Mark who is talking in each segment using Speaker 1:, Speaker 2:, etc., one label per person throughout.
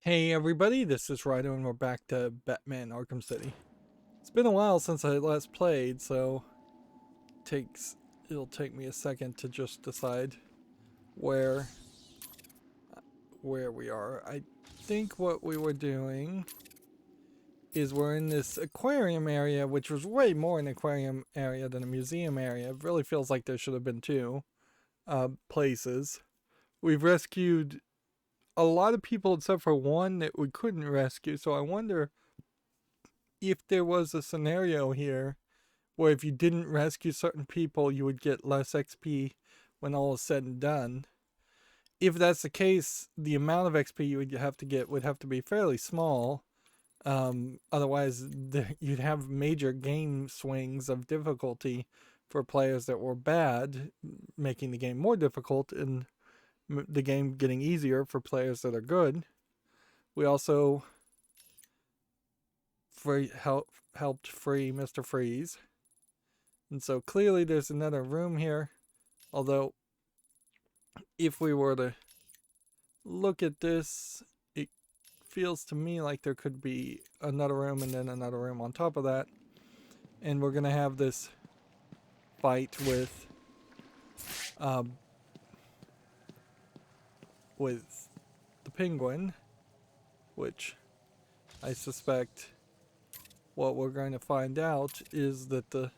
Speaker 1: Hey everybody, this is Rydo and we're back to Batman Arkham City. It's been a while since I last played, so it'll take me a second to just decide where we are. I think what we were doing is we're in this aquarium area, which was way more an aquarium area than a museum area. It really feels like there should have been two places. We've rescued a lot of people except for one that we couldn't rescue, so I wonder if there was a scenario here where if you didn't rescue certain people, you would get less XP when all is said and done. If that's the case, the amount of XP you would have to get would have to be fairly small. Otherwise, you'd have major game swings of difficulty for players that were bad, making the game more difficult, and the game getting easier for players that are good. We also helped free Mr. Freeze. And so clearly there's another room here. Although, if we were to look at this, it feels to me like there could be another room and then another room on top of that. And we're going to have this fight with the Penguin, which I suspect what we're going to find out is that the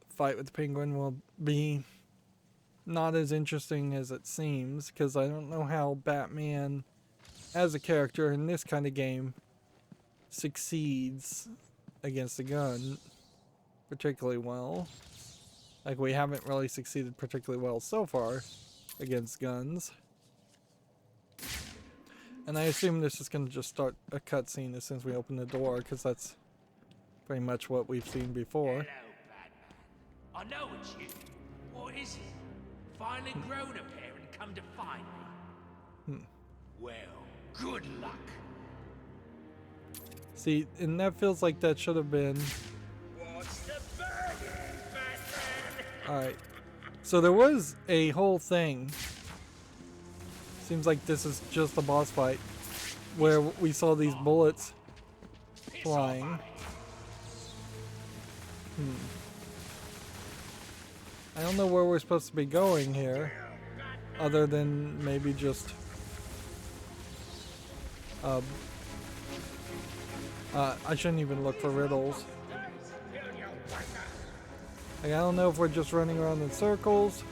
Speaker 1: fight with the Penguin will be not as interesting as it seems, because I don't know how Batman as a character in this kind of game succeeds against a gun particularly well. Like, we haven't really succeeded particularly well so far against guns. And I assume this is going to just start a cutscene as soon as we open the door, because that's pretty much what we've seen before.
Speaker 2: Hello, Batman. I know it's you. What is it? Finally grown up here and come to find me? Well, good luck.
Speaker 1: See, and that feels like that should have been...
Speaker 2: What's the burden, Batman?
Speaker 1: Alright. So there was a whole thing. Seems like this is just a boss fight where we saw these bullets flying. I don't know where we're supposed to be going here, other than maybe just I shouldn't even look for riddles. Like, I don't know if we're just running around in circles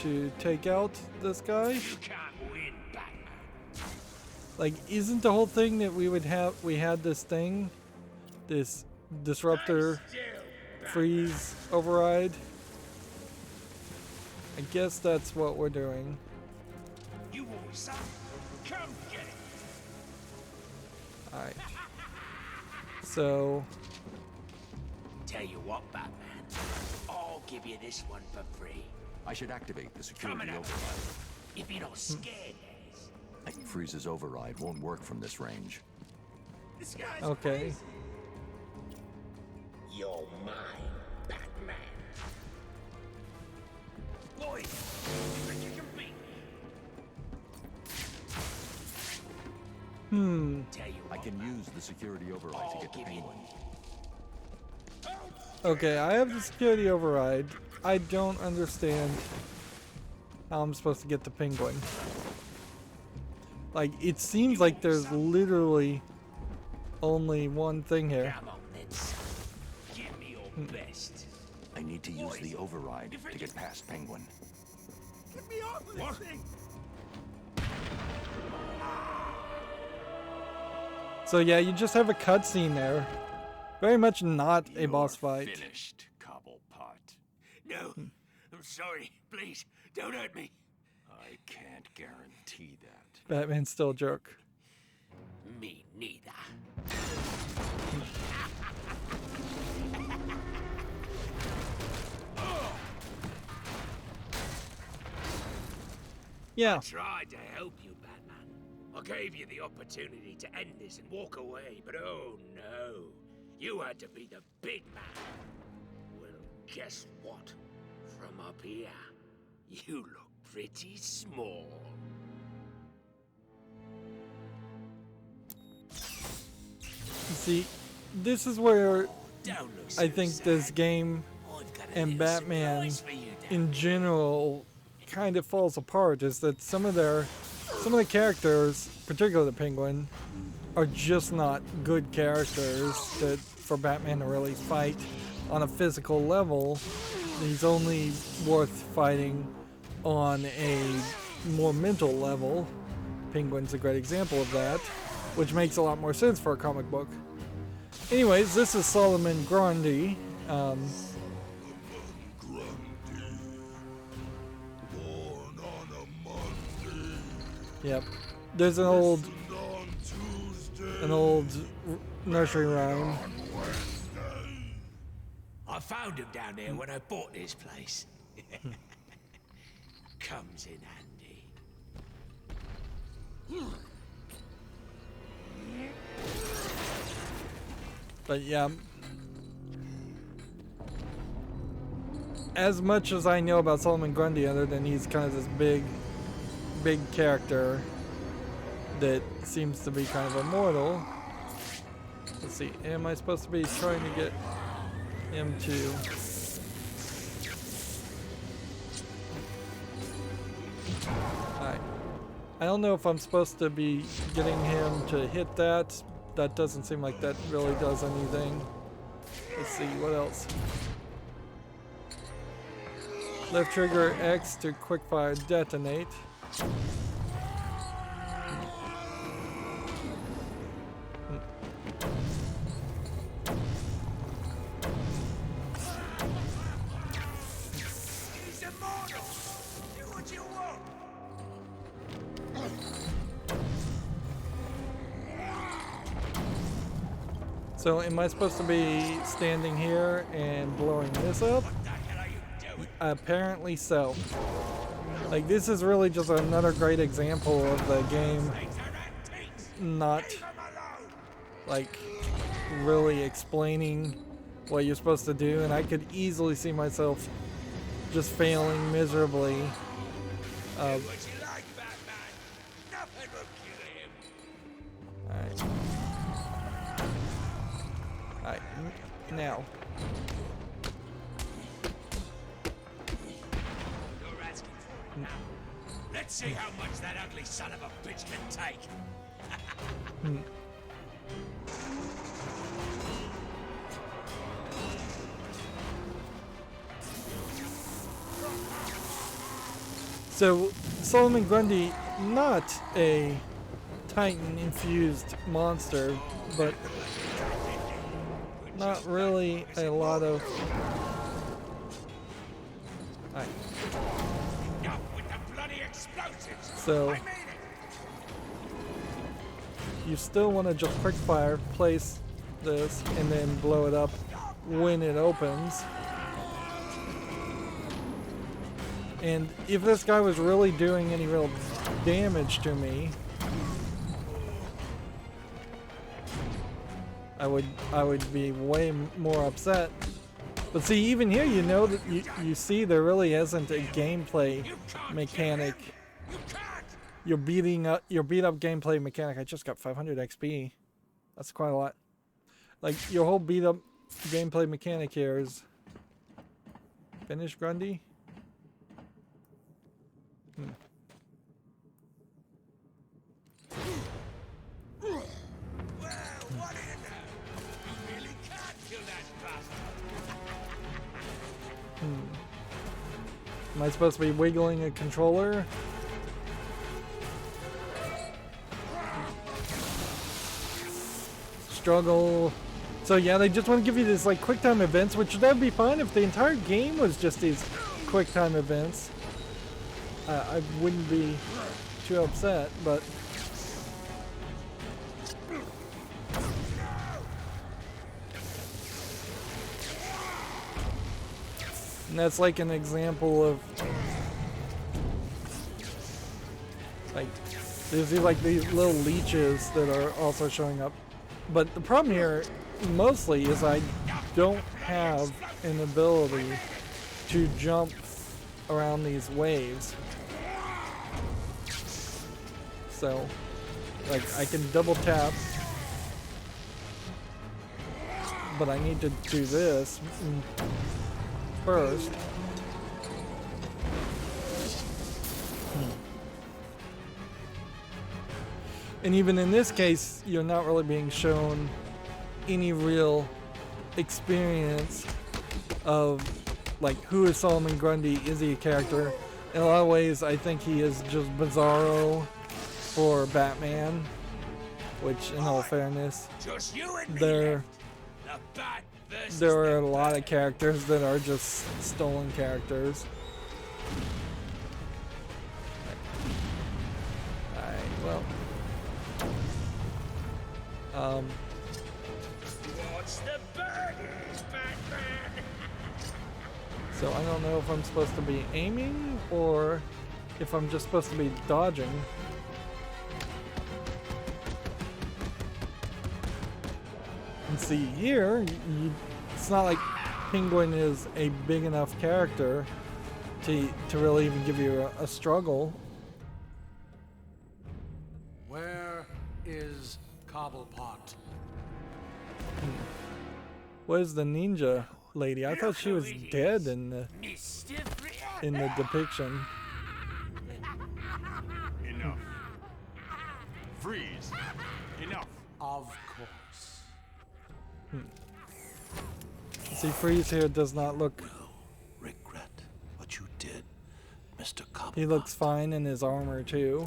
Speaker 1: to take out this guy.
Speaker 2: You can't win, Batman.
Speaker 1: Like, isn't the whole thing that we had this thing, this disruptor freeze override? I guess that's what we're doing.
Speaker 2: You want some? Come get it.
Speaker 1: Alright. So,
Speaker 2: Tell you what, Batman. I'll give you this one for free.
Speaker 3: I should activate the security
Speaker 2: Coming up.
Speaker 3: override.
Speaker 2: If you're not scared, that is.
Speaker 3: I think Freeze's override won't work from this range.
Speaker 2: This guy's
Speaker 1: okay.
Speaker 2: crazy. You're mine, Batman. Boy, you think you can beat me? Tell you
Speaker 3: I
Speaker 2: what,
Speaker 3: can use the security override to get the
Speaker 2: give you
Speaker 3: Penguin.
Speaker 1: Okay, I have the security override. I don't understand how I'm supposed to get the Penguin. Like, it seems like there's literally only one thing here.
Speaker 2: Come on then, son. Give me your best.
Speaker 3: I need to use the override to get past Penguin.
Speaker 2: Get me off of this thing!
Speaker 1: So yeah, you just have a cutscene there. Very much not a boss fight.
Speaker 2: Finished, Cobblepot. No, I'm sorry. Please, don't hurt me. I can't guarantee that.
Speaker 1: Batman's still a jerk.
Speaker 2: Me neither.
Speaker 1: Yeah.
Speaker 2: Tried to help you, Batman. I gave you the opportunity to end this and walk away, but oh no. You had to be the big man. Well, guess what? From up here, you look pretty small.
Speaker 1: See, this is where
Speaker 2: Don't look
Speaker 1: I think
Speaker 2: so
Speaker 1: this
Speaker 2: sad.
Speaker 1: game
Speaker 2: I've got a
Speaker 1: and
Speaker 2: little
Speaker 1: Batman
Speaker 2: surprise for you,
Speaker 1: in general kind of falls apart. Is that some of the characters, particularly the Penguin, are just not good characters that for Batman to really fight on a physical level. He's only worth fighting on a more mental level. Penguin's a great example of that, which makes a lot more sense for a comic book. Anyways, this is Solomon Grundy. Yep. There's an old nursery rhyme.
Speaker 2: I found him down there when I bought this place. Comes in handy.
Speaker 1: But yeah, as much as I know about Solomon Grundy, other than he's kind of this big character that seems to be kind of immortal. Let's see, am I supposed to be trying to get him to... Alright. I don't know if I'm supposed to be getting him to hit that. That doesn't seem like that really does anything. Let's see, what else? Left trigger X to quickfire detonate.
Speaker 2: He's immortal. Do what you want.
Speaker 1: So am I supposed to be standing here and blowing this up?
Speaker 2: What the hell are you doing?
Speaker 1: Apparently so. Like, this is really just another great example of the game not, like, really explaining what you're supposed to do, and I could easily see myself just failing miserably.
Speaker 2: What you like, Batman? Nothing will kill him.
Speaker 1: Alright, now.
Speaker 2: You're asking for it now. Let's see how much that ugly son of a bitch can take.
Speaker 1: So, Solomon Grundy, not a Titan-infused monster, but not really a lot of... Alright.
Speaker 2: Enough with the bloody explosives.
Speaker 1: So, you still want to just quickfire, place this, and then blow it up when it opens. And if this guy was really doing any real damage to me, I would be way more upset. But see, even here, you know that you see there really isn't a gameplay mechanic. Your beat up gameplay mechanic. I just got 500 XP. That's quite a lot. Like, your whole beat up gameplay mechanic here is finish Grundy.
Speaker 2: Well, what do you know? You really can't kill that bastard.
Speaker 1: Am I supposed to be wiggling a controller? Struggle. So yeah, they just want to give you these like quick time events, which that'd be fine if the entire game was just these quick time events. I wouldn't be too upset, but and that's like an example of like there's like these little leeches that are also showing up. But the problem here mostly is I don't have an ability to jump around these waves. So, like, I can double tap but I need to do this first. And even in this case, you're not really being shown any real experience of like who is Solomon Grundy. Is he a character? In a lot of ways, I think he is just Bizarro for Batman, which, in all fairness,
Speaker 2: Just you and me
Speaker 1: there
Speaker 2: left. The Bat versus
Speaker 1: there are a
Speaker 2: the
Speaker 1: lot
Speaker 2: Bat.
Speaker 1: of characters that are just stolen characters. Alright, well.
Speaker 2: What's the burdens, Batman?
Speaker 1: So I don't know if I'm supposed to be aiming or if I'm just supposed to be dodging. And see here, it's not like Penguin is a big enough character to really even give you a struggle.
Speaker 4: Where is Cobblepot?
Speaker 1: Where's the ninja lady? I thought she was dead in
Speaker 2: Mr.
Speaker 1: the depiction.
Speaker 3: Enough. Freeze. Enough.
Speaker 4: Of course.
Speaker 1: See, Freeze here does not look.
Speaker 4: Regret what you did, Mr. Cobblepot.
Speaker 1: He looks fine in his armor too.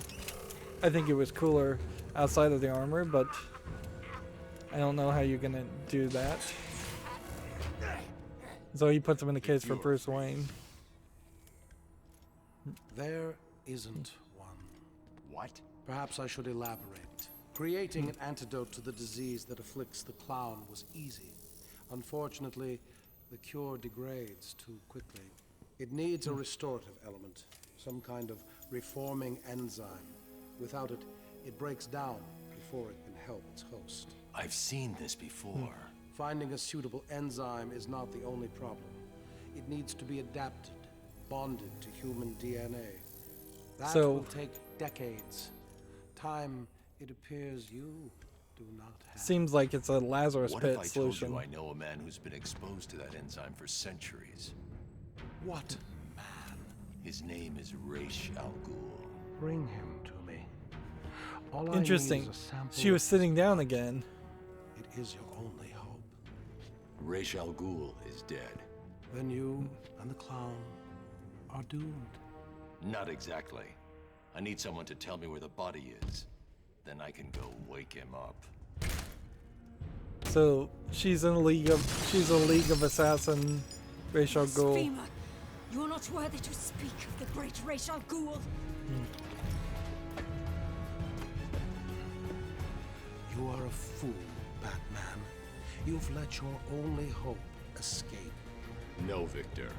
Speaker 1: I think it was cooler outside of the armor, but I don't know how you're gonna do that. So he puts him in the case for Bruce Wayne.
Speaker 4: There isn't one.
Speaker 3: What?
Speaker 4: Perhaps I should elaborate. Creating an antidote to the disease that afflicts the clown was easy. Unfortunately, the cure degrades too quickly. It needs a restorative element, some kind of reforming enzyme. Without it, it breaks down before it can help its host.
Speaker 3: I've seen this before.
Speaker 4: Finding a suitable enzyme is not the only problem. It needs to be adapted, bonded to human DNA. That
Speaker 1: So-
Speaker 4: will take decades. Time, it appears you do not have.
Speaker 1: Seems like it's a Lazarus
Speaker 3: What if
Speaker 1: Pit
Speaker 3: I
Speaker 1: solution.
Speaker 3: told you I know a man who's been exposed to that enzyme for centuries?
Speaker 4: What man?
Speaker 3: His name is Ra's al Ghul.
Speaker 4: Bring him to me. All I need
Speaker 1: Interesting.
Speaker 4: is a sample
Speaker 1: She was
Speaker 4: of
Speaker 1: sitting
Speaker 4: his
Speaker 1: down
Speaker 4: blood.
Speaker 1: again.
Speaker 4: It is your only hope.
Speaker 3: Ra's al Ghul is dead.
Speaker 4: Then you and the clown are doomed.
Speaker 3: Not exactly. I need someone to tell me where the body is. Then I can go wake him up.
Speaker 1: So she's in a league of assassin, Ra's al Ghul.
Speaker 5: Screamer, you are not worthy to speak of the great Ra's al Ghul.
Speaker 4: You are a fool, Batman. You've let your only hope escape.
Speaker 3: No, Victor.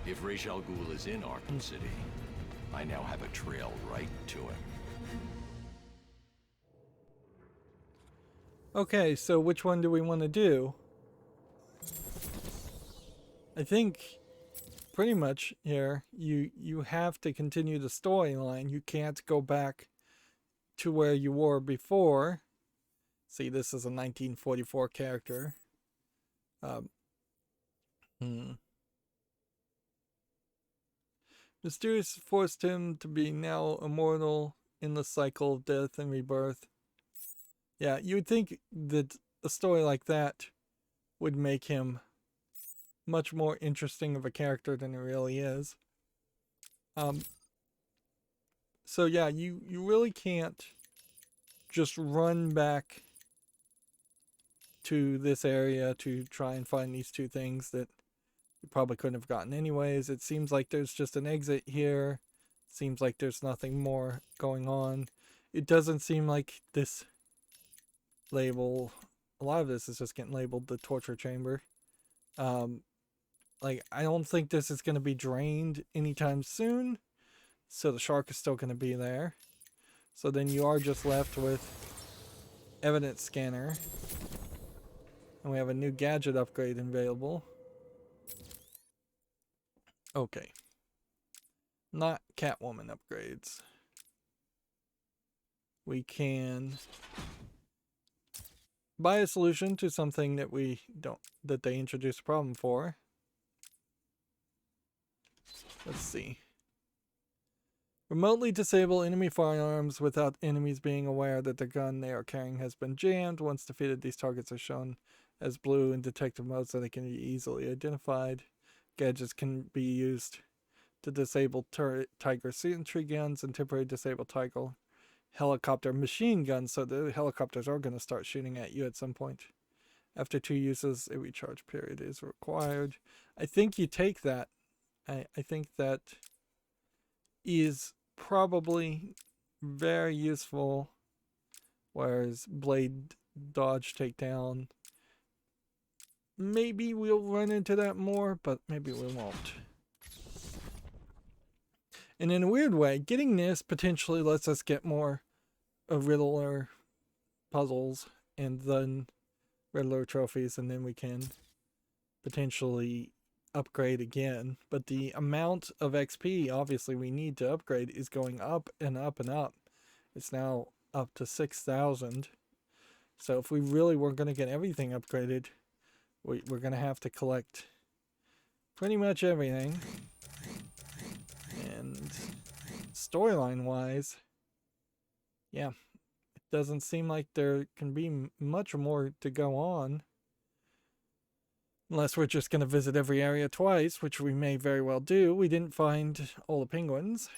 Speaker 3: If Ra's al Ghul is in Arkham City, I now have a trail right to him.
Speaker 1: Okay, so which one do we want to do? I think pretty much here you have to continue the storyline. You can't go back to where you were before. See, this is a 1944 character. Mysterious forced him to be now immortal in the cycle of death and rebirth. Yeah, you would think that a story like that would make him much more interesting of a character than he really is. So yeah, you really can't just run back to this area to try and find these two things that you probably couldn't have gotten anyways. It seems like there's just an exit here. Seems like there's nothing more going on. It doesn't seem like this label, a lot of this is just getting labeled the torture chamber. Like, I don't think this is going to be drained anytime soon, so the shark is still going to be there. So then you are just left with evidence scanner, and we have a new gadget upgrade available. Okay, not Catwoman upgrades. We can buy a solution to something that that they introduced a problem for. Let's see. Remotely disable enemy firearms without enemies being aware that the gun they are carrying has been jammed. Once defeated, these targets are shown as blue in detective mode so they can be easily identified. Gadgets can be used to disable Tiger sentry guns and temporarily disable Tiger helicopter machine guns, so the helicopters are going to start shooting at you at some point. After 2 uses, a recharge period is required. I think you take that. I think that is probably very useful, whereas blade dodge takedown, maybe we'll run into that more, but maybe we won't. And in a weird way, getting this potentially lets us get more Riddler puzzles and then Riddler trophies, and then we can potentially upgrade again. But the amount of XP obviously we need to upgrade is going up and up and up. It's now up to 6,000. So if we really were going to get everything upgraded, we're going to have to collect pretty much everything. And storyline wise, yeah, it doesn't seem like there can be much more to go on. Unless we're just going to visit every area twice, which we may very well do. We didn't find all the penguins.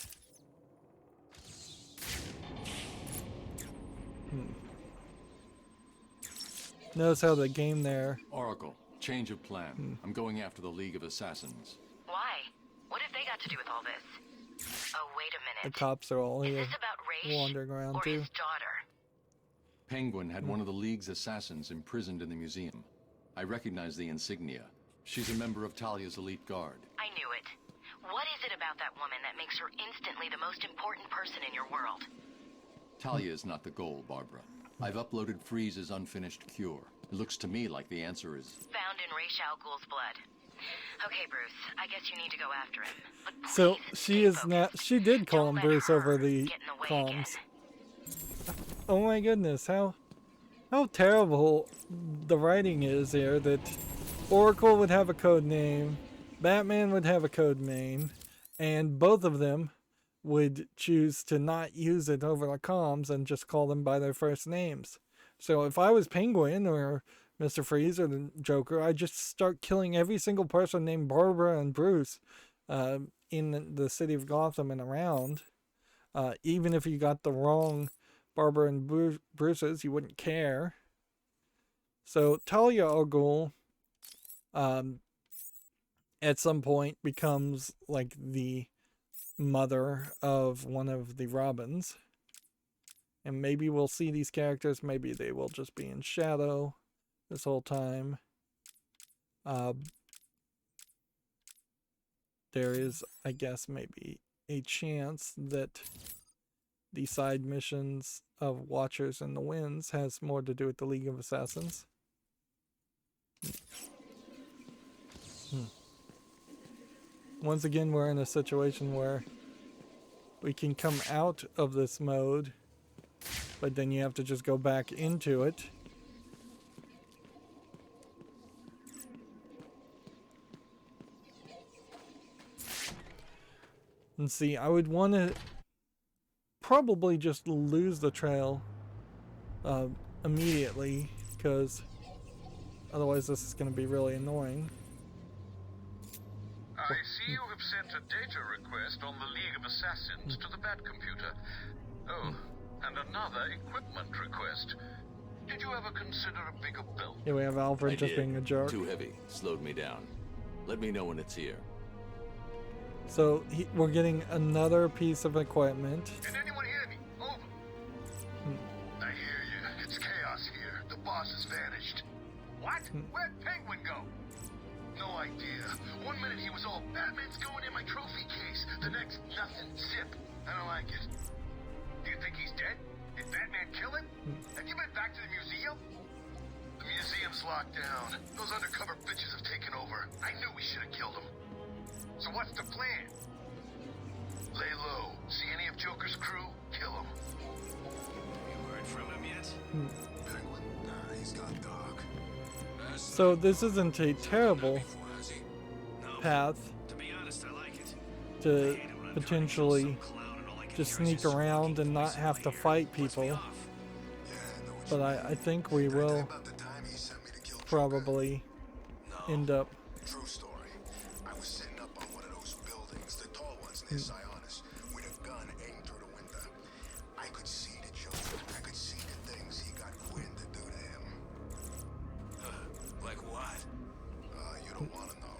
Speaker 1: Notice how the game there...
Speaker 3: Oracle, change of plan. I'm going after the League of Assassins.
Speaker 6: Why? What have they got to do with all this? Oh, wait a minute.
Speaker 1: The cops are all
Speaker 6: Is
Speaker 1: here
Speaker 6: this about Raish
Speaker 1: wandering around
Speaker 6: or
Speaker 1: too.
Speaker 6: his daughter?
Speaker 3: Penguin had one of the League's assassins imprisoned in the museum. I recognize the insignia. She's a member of Talia's elite guard.
Speaker 6: I knew it. What is it about that woman that makes her instantly the most important person in your world?
Speaker 3: Talia is not the goal, Barbara. I've uploaded Freeze's unfinished cure. It looks to me like the answer is...
Speaker 6: Found in Ra's al Ghul's blood. Okay, Bruce, I guess you need to go after him. But
Speaker 1: So
Speaker 6: please,
Speaker 1: she
Speaker 6: stay
Speaker 1: is
Speaker 6: focused.
Speaker 1: not... She did call
Speaker 6: Don't
Speaker 1: him
Speaker 6: let
Speaker 1: Bruce
Speaker 6: her
Speaker 1: over the
Speaker 6: get in the way
Speaker 1: comms.
Speaker 6: again.
Speaker 1: Oh my goodness, how terrible the writing is here, that Oracle would have a code name, Batman would have a code name, and both of them would choose to not use it over the comms and just call them by their first names. So if I was Penguin or Mr. Freeze or the Joker, I'd just start killing every single person named Barbara and Bruce in the city of Gotham and around. Even if you got the wrong Barbara and Bruce's, you wouldn't care. So Talia al Ghul at some point becomes like the mother of one of the Robins. And maybe we'll see these characters, maybe they will just be in shadow this whole time. There is, I guess, maybe a chance that the side missions of Watchers in the Winds has more to do with the League of Assassins. Once again, we're in a situation where we can come out of this mode, but then you have to just go back into it. And see, I would want to probably just lose the trail immediately, because otherwise this is going to be really annoying.
Speaker 7: I see you have sent a data request on the League of Assassins to the Bat computer. Oh, and another equipment request. Did you ever consider a bigger belt?
Speaker 1: Here we have Alfred
Speaker 3: I
Speaker 1: just
Speaker 3: did.
Speaker 1: being a jerk.
Speaker 3: Too heavy. Slowed me down. Let me know when it's here.
Speaker 1: So we're getting another piece of equipment.
Speaker 7: Can anyone hear me? Over. I hear you. It's chaos here. The boss has vanished. What? Where'd Penguin go? No idea. One minute he was all, Batman's going in my trophy case. The next, nothing. Zip. I don't like it. Do you think he's dead? Did Batman kill him? Have you been back to the museum? The museum's locked down. Those undercover bitches have taken over. I knew we should have killed him. So what's the plan? Lay low. See any of Joker's crew? Kill him.
Speaker 8: You heard from him yet?
Speaker 7: Penguin? Nah, he's gone.
Speaker 1: So this isn't a terrible path to potentially just sneak around and not have to fight people. But I think we will probably end up.
Speaker 7: True story. I was sitting up on one of those buildings, the tall ones near Sionis, with a gun aimed through the window. I could see the children. I could see the things he got Quinn to do to him.
Speaker 2: Like what?
Speaker 7: You don't want to know.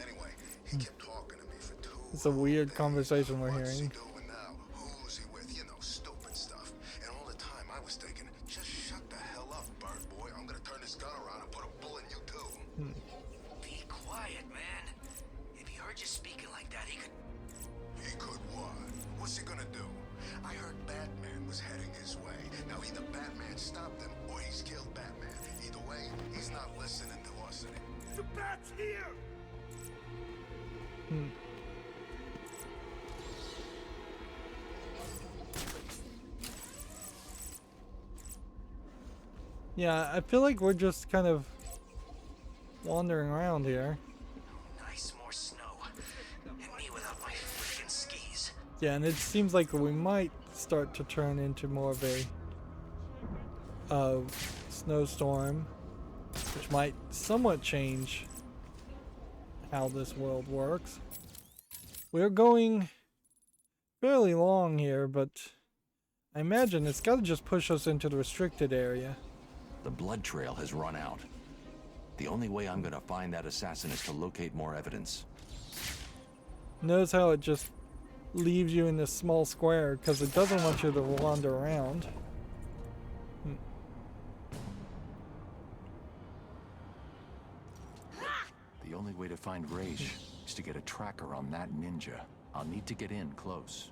Speaker 7: Anyway, he kept talking to me for 2
Speaker 1: It's a weird conversation we're
Speaker 7: What's he
Speaker 1: hearing.
Speaker 7: doing now? Who's he with? You know, stupid stuff. And all the time I was thinking, just shut the hell up, bird boy. I'm gonna turn this gun around and put a bullet in you too.
Speaker 2: Be quiet, man. If he heard you speaking like that, he could...
Speaker 7: He could what? What's he gonna do? I heard Batman was heading his way. Now either Batman stopped him or he's killed Batman. Either way, he's not listening to us anymore.
Speaker 2: The Bat's here!
Speaker 1: Yeah, I feel like we're just kind of wandering around here.
Speaker 2: Nice, more snow. And me without my freaking skis.
Speaker 1: Yeah, and it seems like we might start to turn into more of a snowstorm, which might somewhat change how this world works. We're going fairly long here, but I imagine it's got to just push us into the restricted area.
Speaker 8: The blood trail has run out. The only way I'm gonna find that assassin is to locate more evidence.
Speaker 1: Notice how it just leaves you in this small square because it doesn't want you to wander around.
Speaker 8: The only way to find Raish is to get a tracker on that ninja. I'll need to get in close.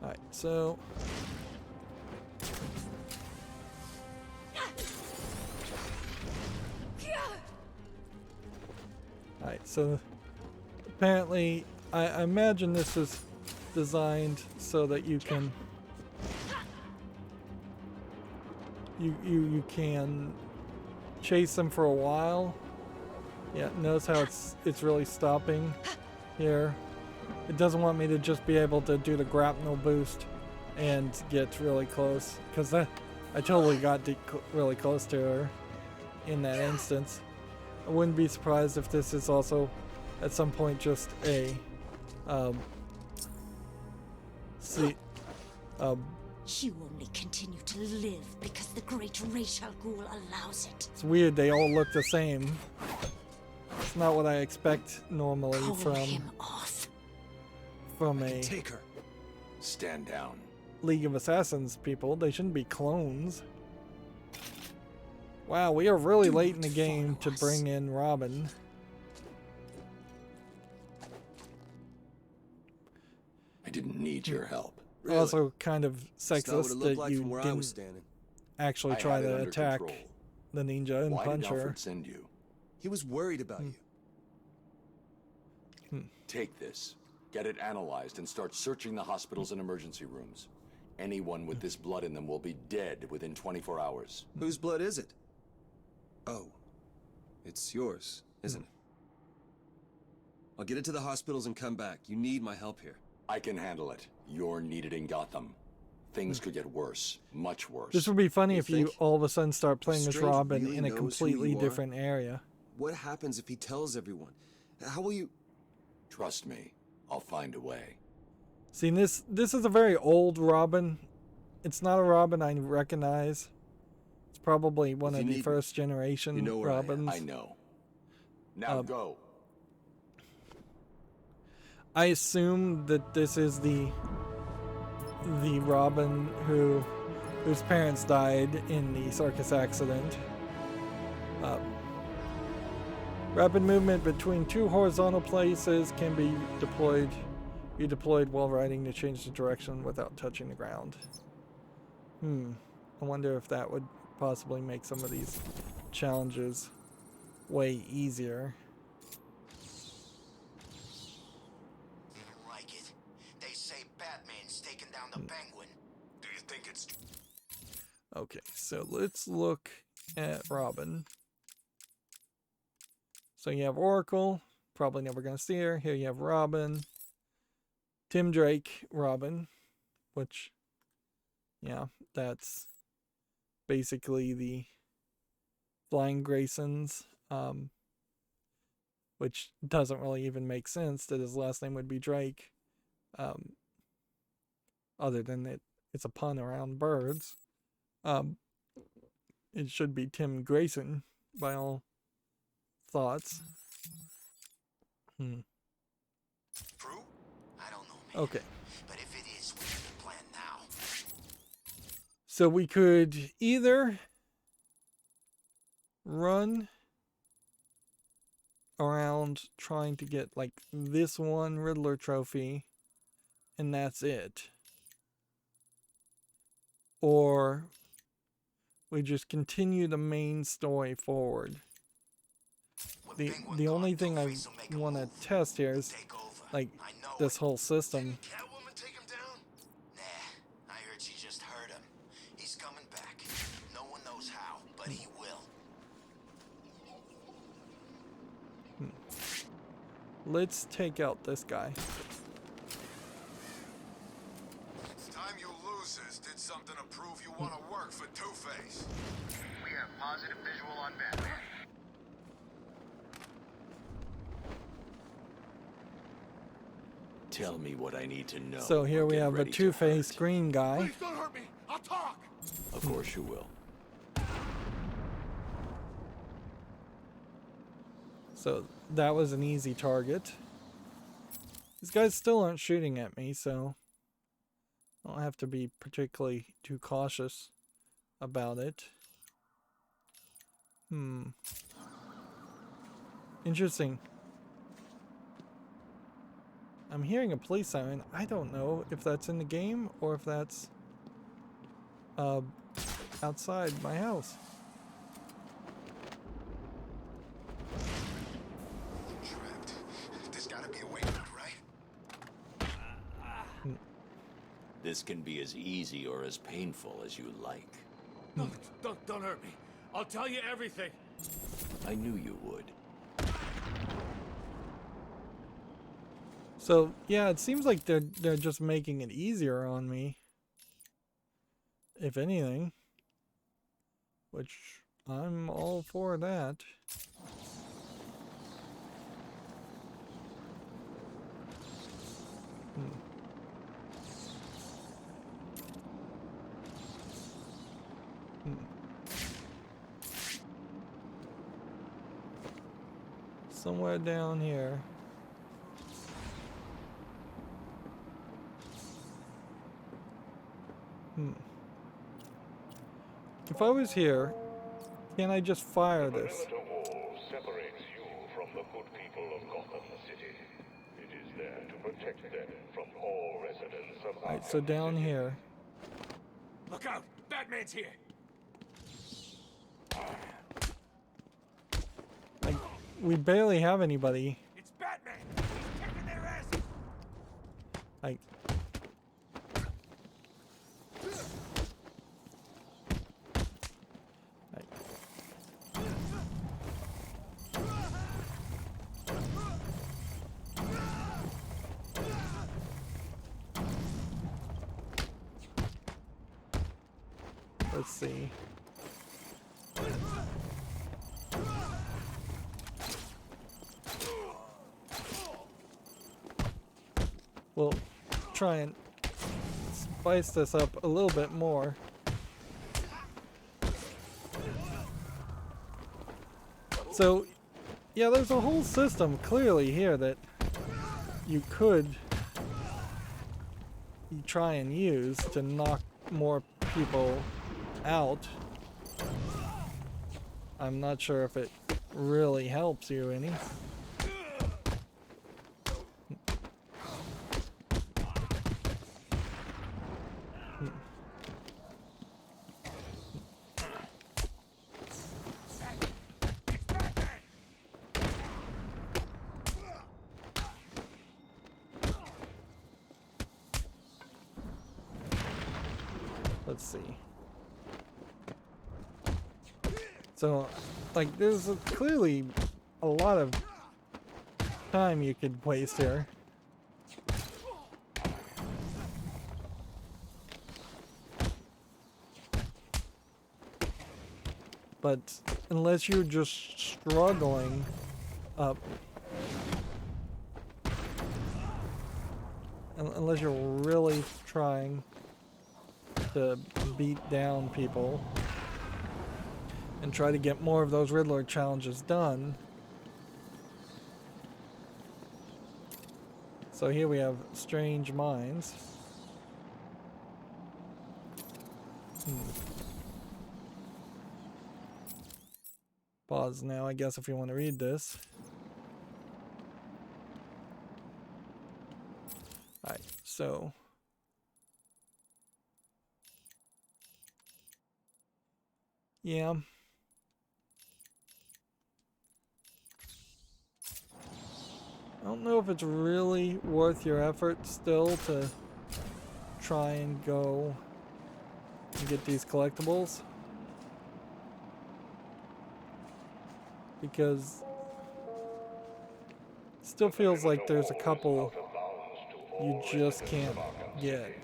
Speaker 1: Alright, so Alright, so apparently I imagine this is designed so that you can you can chase them for a while. Yeah, notice how it's really stopping here. It doesn't want me to just be able to do the grapnel boost and get really close, because I totally got really close to her in that instance. I wouldn't be surprised if this is also at some point just a
Speaker 5: You only continue to live because the great Ra's al Ghul allows it.
Speaker 1: It's weird they all look the same. It's not what I expect normally
Speaker 5: Call
Speaker 1: from
Speaker 5: him off.
Speaker 1: a
Speaker 2: Take her.
Speaker 8: Stand down.
Speaker 1: League of Assassins people. They shouldn't be clones. Wow, we are really
Speaker 5: Do
Speaker 1: late in
Speaker 5: not
Speaker 1: the game to
Speaker 5: follow us.
Speaker 1: bring in Robin.
Speaker 8: I didn't need your help.
Speaker 1: Also kind of
Speaker 9: It's not what it
Speaker 1: sexist
Speaker 9: looked
Speaker 1: that
Speaker 9: like
Speaker 1: you
Speaker 9: from where I was
Speaker 1: didn't
Speaker 9: standing.
Speaker 1: actually
Speaker 8: I
Speaker 1: try
Speaker 8: had it
Speaker 1: to
Speaker 8: under
Speaker 1: attack
Speaker 8: control.
Speaker 1: the ninja and
Speaker 8: Why
Speaker 1: punch
Speaker 8: did
Speaker 1: her.
Speaker 8: Alfred send you?
Speaker 9: He was worried about you.
Speaker 8: Take this, get it analyzed, and start searching the hospitals and emergency rooms. Anyone with this blood in them will be dead within 24 hours.
Speaker 9: Whose blood is it? Oh, it's yours, isn't it? I'll get into the hospitals and come back. You need my help here.
Speaker 3: I can handle it. You're needed in Gotham. Things could get worse, much worse.
Speaker 1: This would be funny
Speaker 9: You
Speaker 1: if you
Speaker 9: think?
Speaker 1: all of a sudden start playing as
Speaker 9: Strange
Speaker 1: Robin
Speaker 9: really
Speaker 1: in a
Speaker 9: knows who
Speaker 1: completely
Speaker 9: you are?
Speaker 1: different area.
Speaker 9: What happens if he tells everyone? How will you...
Speaker 3: Trust me, I'll find a way.
Speaker 1: See, this is a very old Robin. It's not a Robin I recognize. It's probably one
Speaker 9: If
Speaker 1: of
Speaker 9: you
Speaker 1: the
Speaker 9: need
Speaker 1: first generation
Speaker 9: you know where I am.
Speaker 1: Robins.
Speaker 3: I know. Now go.
Speaker 1: I assume that this is the Robin whose parents died in the circus accident. Rapid movement between two horizontal places can be deployed while riding to change the direction without touching the ground. I wonder if that would possibly make some of these challenges way easier.
Speaker 7: Like it. They say Batman's taking down the Penguin. Do you think it's...
Speaker 1: Okay, so let's look at Robin. So you have Oracle, probably never gonna see her. Here you have Robin, Tim Drake, Robin, which, yeah, that's basically the Flying Graysons, which doesn't really even make sense that his last name would be Drake, other than it's a pun around birds. It should be Tim Grayson by all thoughts.
Speaker 7: True? I don't know, man.
Speaker 1: Okay.
Speaker 7: But if it is, we have the plan now.
Speaker 1: So we could either run around trying to get like this one Riddler trophy and that's it. Or we just continue the main story forward. The only thing I want to test here is like this whole system.
Speaker 7: Catwoman take him down? Nah, I heard she just heard him. He's coming back. No one knows how, but he will.
Speaker 1: Let's take out this guy.
Speaker 10: It's time you losers did something to prove you want to work for Two-Face.
Speaker 7: We have positive visual on Batman.
Speaker 8: Tell me what I need to know.
Speaker 1: So here we
Speaker 8: Get
Speaker 1: have a
Speaker 8: ready to
Speaker 1: Two-Face
Speaker 8: hunt.
Speaker 1: green guy.
Speaker 10: Please don't hurt me. I'll talk.
Speaker 8: Of course you will.
Speaker 1: So that was an easy target. These guys still aren't shooting at me, so I don't have to be particularly too cautious about it. Interesting. I'm hearing a police siren. I don't know if that's in the game or if that's outside my house.
Speaker 10: Trapped. There's gotta be a way out, right?
Speaker 8: This can be as easy or as painful as you like.
Speaker 2: No, don't hurt me. I'll tell you everything.
Speaker 8: I knew you would.
Speaker 1: So yeah, it seems like they're just making it easier on me, if anything, which I'm all for that. Somewhere down here. If I was here, can I just fire this?
Speaker 11: The perimeter wall separates you from the good people of Gotham City. It is there to protect them from all residents of
Speaker 1: Alright,
Speaker 11: Arkham
Speaker 1: so down
Speaker 11: City.
Speaker 1: here.
Speaker 2: Look out! Batman's here!
Speaker 1: Like, we barely have anybody.
Speaker 2: It's Batman! He's kicking their asses!
Speaker 1: Like, let's see. We'll try and spice this up a little bit more. So, yeah, there's a whole system clearly here that you could try and use to knock more people out. I'm not sure if it really helps you any. Let's see. So, like, there's clearly a lot of time you could waste here. But unless you're just struggling up, unless you're really trying to beat down people and try to get more of those Riddler challenges done. So here we have Strange Minds. Pause now, I guess, if you want to read this. Alright, so... yeah. I don't know if it's really worth your effort still to try and go and get these collectibles. Because it still feels like there's a couple you just can't get.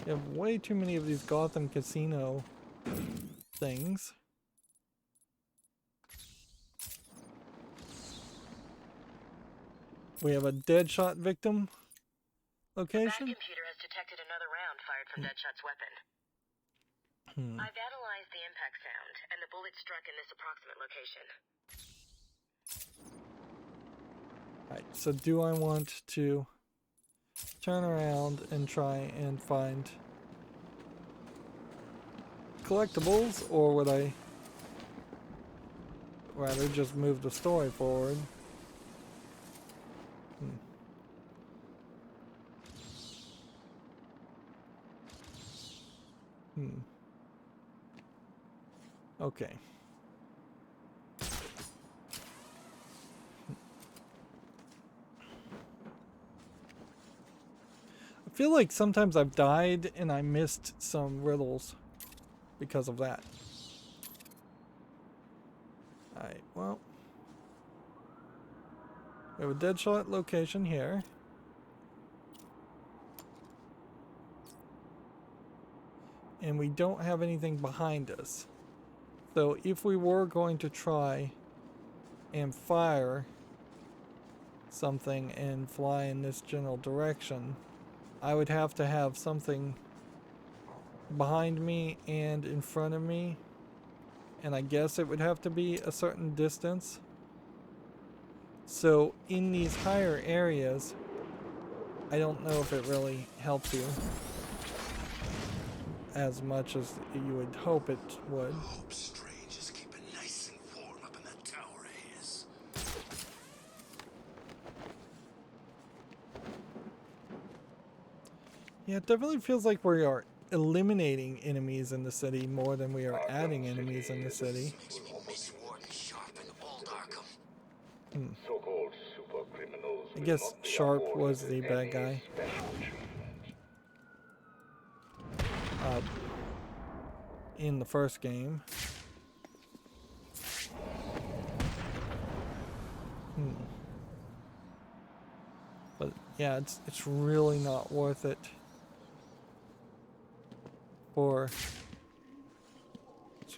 Speaker 1: You have way too many of these Gotham Casino things. We have a Deadshot victim location.
Speaker 6: The computer has detected another round fired from Deadshot's weapon. I've analyzed the impact sound, and the bullet struck in this approximate location.
Speaker 1: Alright, so do I want to turn around and try and find collectibles, or would I rather just move the story forward? Okay. I feel like sometimes I've died and I missed some riddles because of that. Alright, well. We have a Deadshot location here. And we don't have anything behind us. So if we were going to try and fire something and fly in this general direction, I would have to have something behind me and in front of me, and I guess it would have to be a certain distance. So in these higher areas, I don't know if it really helps you as much as you would hope it would.
Speaker 2: Hope Strange is keeping nice and warm up in that tower of his.
Speaker 1: Yeah, it definitely feels like we are eliminating enemies in the city more than we are adding enemies in the city.
Speaker 2: Makes me miss Warden Sharp and old Arkham.
Speaker 11: So-called super criminals.
Speaker 1: I guess Sharp was the bad guy. In the first game. But yeah, it's really not worth it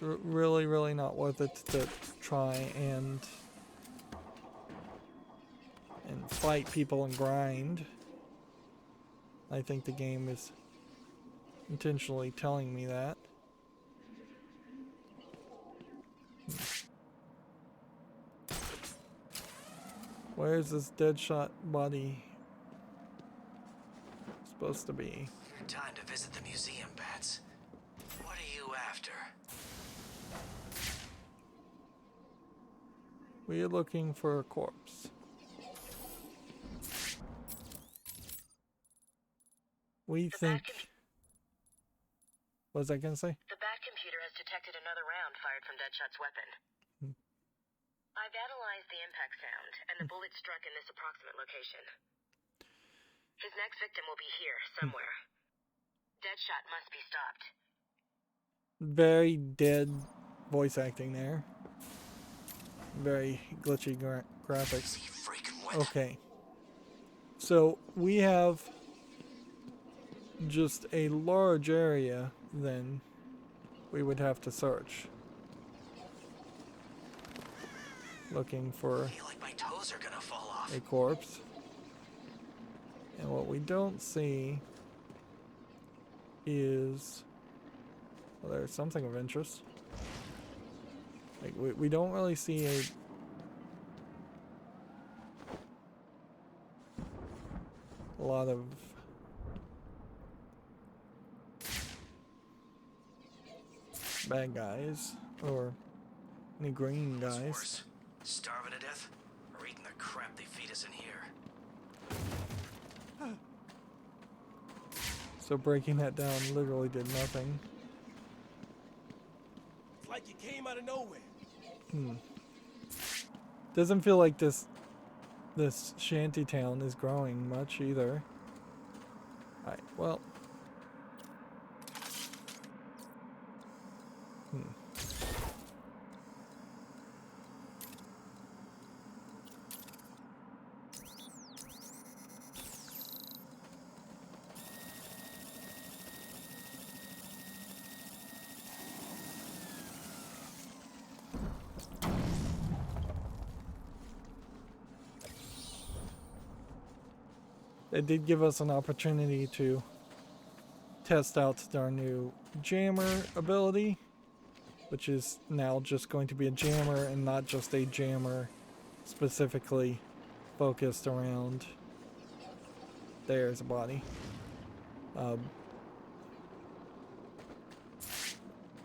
Speaker 1: it's really not worth it to try and fight people and grind. I think the game is intentionally telling me that. Where's this Deadshot body supposed to be?
Speaker 2: Your time to visit the museum, Bats. What are you after?
Speaker 1: We are looking for a corpse. We think... What was I gonna say?
Speaker 6: The Bat computer has detected another round fired fired from Deadshot's weapon. I've analyzed the impact sound, and the bullet struck in this approximate location. His next victim will be here, somewhere. Deadshot must be stopped.
Speaker 1: Very dead voice acting there. Very glitchy graphics. Okay. So we have just a large area then we would have to search. Looking for
Speaker 12: I feel like my toes are gonna fall off.
Speaker 1: a corpse. And what we don't see is, well, there's something of interest. Like we don't really see a lot of bad guys or any green guys.
Speaker 12: Worse, starving to death or eating the crap they feed us in here.
Speaker 1: So breaking that down literally did nothing.
Speaker 12: It's like you came out of nowhere.
Speaker 1: Doesn't feel like this shanty town is growing much either. Alright, well. It did give us an opportunity to test out our new jammer ability, which is now just going to be a jammer and not just a jammer specifically focused around, there's a body,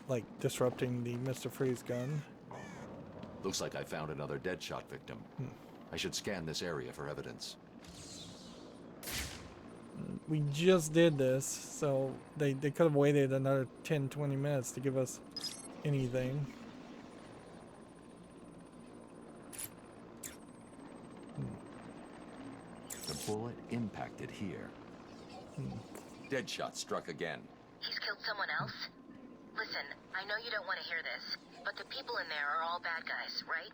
Speaker 1: like disrupting the Mr. Freeze gun.
Speaker 3: Looks like I found another Deadshot victim. I should scan this area for evidence.
Speaker 1: We just did this, so they could have waited another 10-20 minutes to give us anything.
Speaker 3: The bullet impacted here. Deadshot struck again.
Speaker 6: He's killed someone else? Listen, I know you don't want to hear this, but the people in there are all bad guys, right?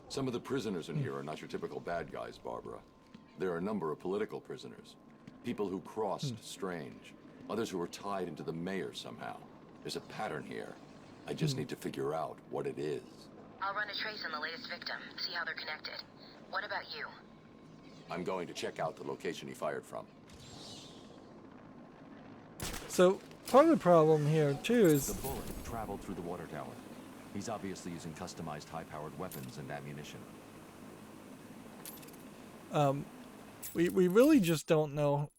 Speaker 8: Some of the prisoners in here are not your typical bad guys, Barbara. There are a number of political prisoners. People who crossed Strange. Others who were tied into the mayor somehow. There's a pattern here. I just need to figure out what it is.
Speaker 6: I'll run a trace on the latest victim, see how they're connected. What about you?
Speaker 8: I'm going to check out the location he fired from.
Speaker 1: So part of the problem here too is
Speaker 13: the bullet traveled through the water tower. He's obviously using customized high-powered weapons and ammunition.
Speaker 1: we really just don't know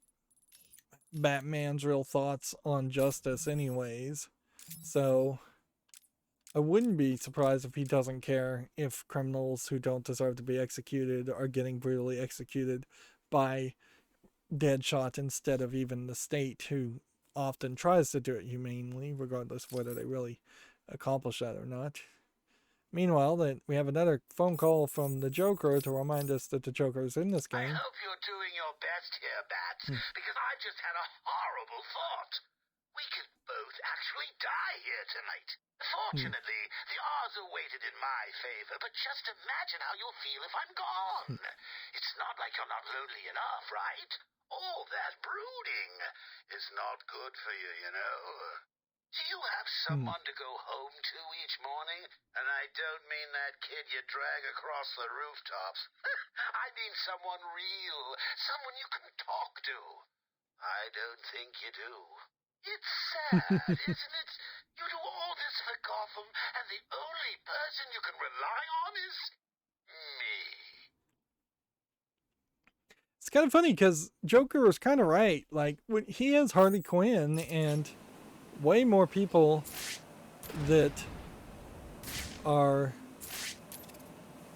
Speaker 1: Batman's real thoughts on justice anyways. So I wouldn't be surprised if he doesn't care if criminals who don't deserve to be executed are getting brutally executed by Deadshot instead of even the state, who often tries to do it humanely, regardless of whether they really accomplish that or not. Meanwhile, that we have another phone call from the Joker to remind us that the Joker is in this game.
Speaker 7: I hope you're doing your best here, Bats, because I just had a horrible thought. We could both actually die here tonight. Fortunately, the odds are weighted in my favor, but just imagine how you'll feel if I'm gone. It's not like you're not lonely enough, right? All that brooding is not good for you, you know. Do you have someone to go home to each morning? And I don't mean that kid you drag across the rooftops. I mean someone real, someone you can talk to. I don't think you do. It's sad, isn't it? You do all this for Gotham, and the only person you can rely on is me.
Speaker 1: It's kind of funny because Joker was kind of right. Like, when he has Harley Quinn and way more people that are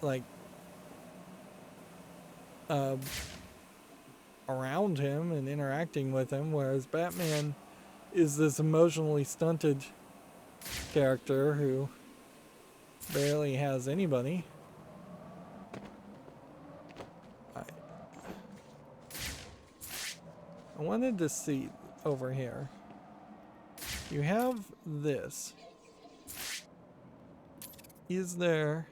Speaker 1: like around him and interacting with him, whereas Batman is this emotionally stunted character who barely has anybody. I wanted to see over here. You have this. Is there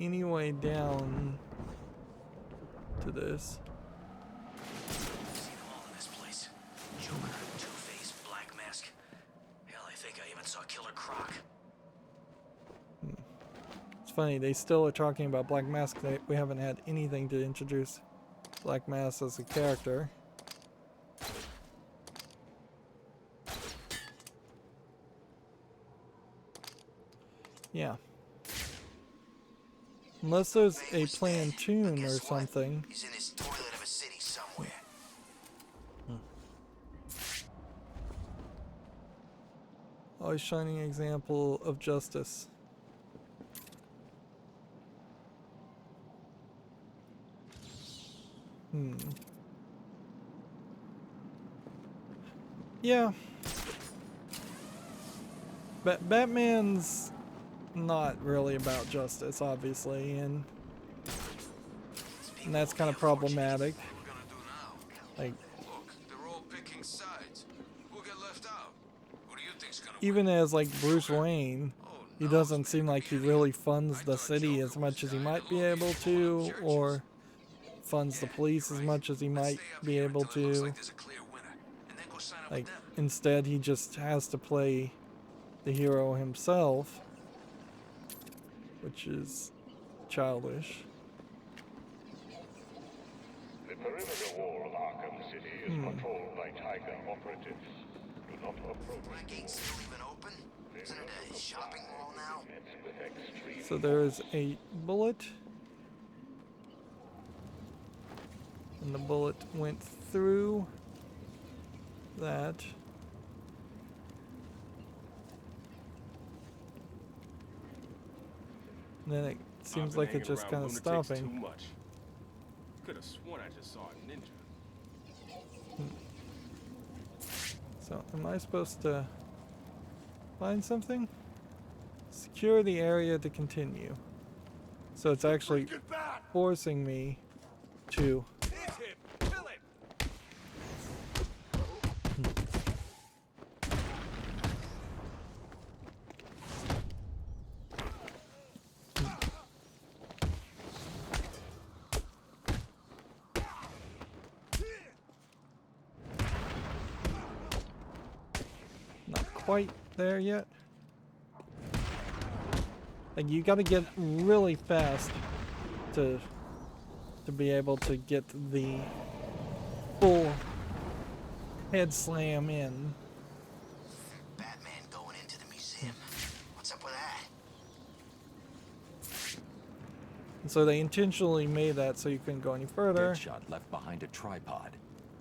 Speaker 1: any way down to this?
Speaker 12: Seen them all in this place. Joker, Two-Face, Black Mask. Hell, I think I even saw Killer Croc.
Speaker 1: It's funny, they still are talking about Black Mask. We haven't had anything to introduce Black Mask as a character. Yeah. Unless there's a planned tune or something.
Speaker 12: He's in his toilet of a city somewhere.
Speaker 1: Always shining example of justice. Yeah. Batman's not really about justice, obviously, and that's kind of problematic. Like,
Speaker 10: Look, they're all picking sides. Who'll get left out? Who do you think's gonna
Speaker 1: even as like Bruce Wayne, he doesn't seem like he really funds the city as much as he might be able to, or funds the police as much as he might be able to. Like, instead he just has to play the hero himself, which is childish.
Speaker 11: The perimeter wall of Arkham City is patrolled by Tiger operatives. Do not approach.
Speaker 12: That gate's still even open? Isn't it a shopping mall now?
Speaker 1: So there is a bullet, and the bullet went through that. And then it seems like it's just kind of stopping.
Speaker 14: Could have sworn I just saw a ninja.
Speaker 1: So, am I supposed to find something? Secure the area to continue. So it's actually forcing me to. Not quite there yet. Like, you gotta get really fast to be able to get the full head slam in.
Speaker 12: Batman going into the museum. What's up with that?
Speaker 1: And so they intentionally made that so you couldn't go any further.
Speaker 13: Deadshot left behind a tripod.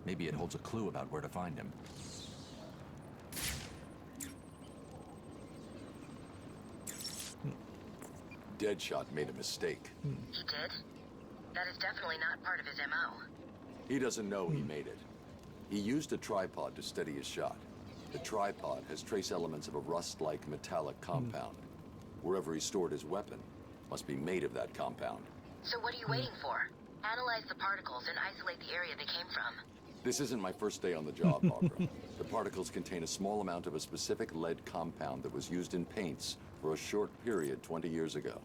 Speaker 13: Maybe it holds a clue about where to find him.
Speaker 8: Deadshot made a mistake.
Speaker 6: He did? That is definitely not part of his MO.
Speaker 8: He doesn't know he made it. He used a tripod to steady his shot. The tripod has trace elements of a rust-like metallic compound. Wherever he stored his weapon must be made of that compound.
Speaker 6: So what are you waiting for? Analyze the particles and isolate the area they came from.
Speaker 8: This isn't my first day on the job, Barbara. The particles contain a small amount of a specific lead compound that was used in paints for a short period 20 years ago.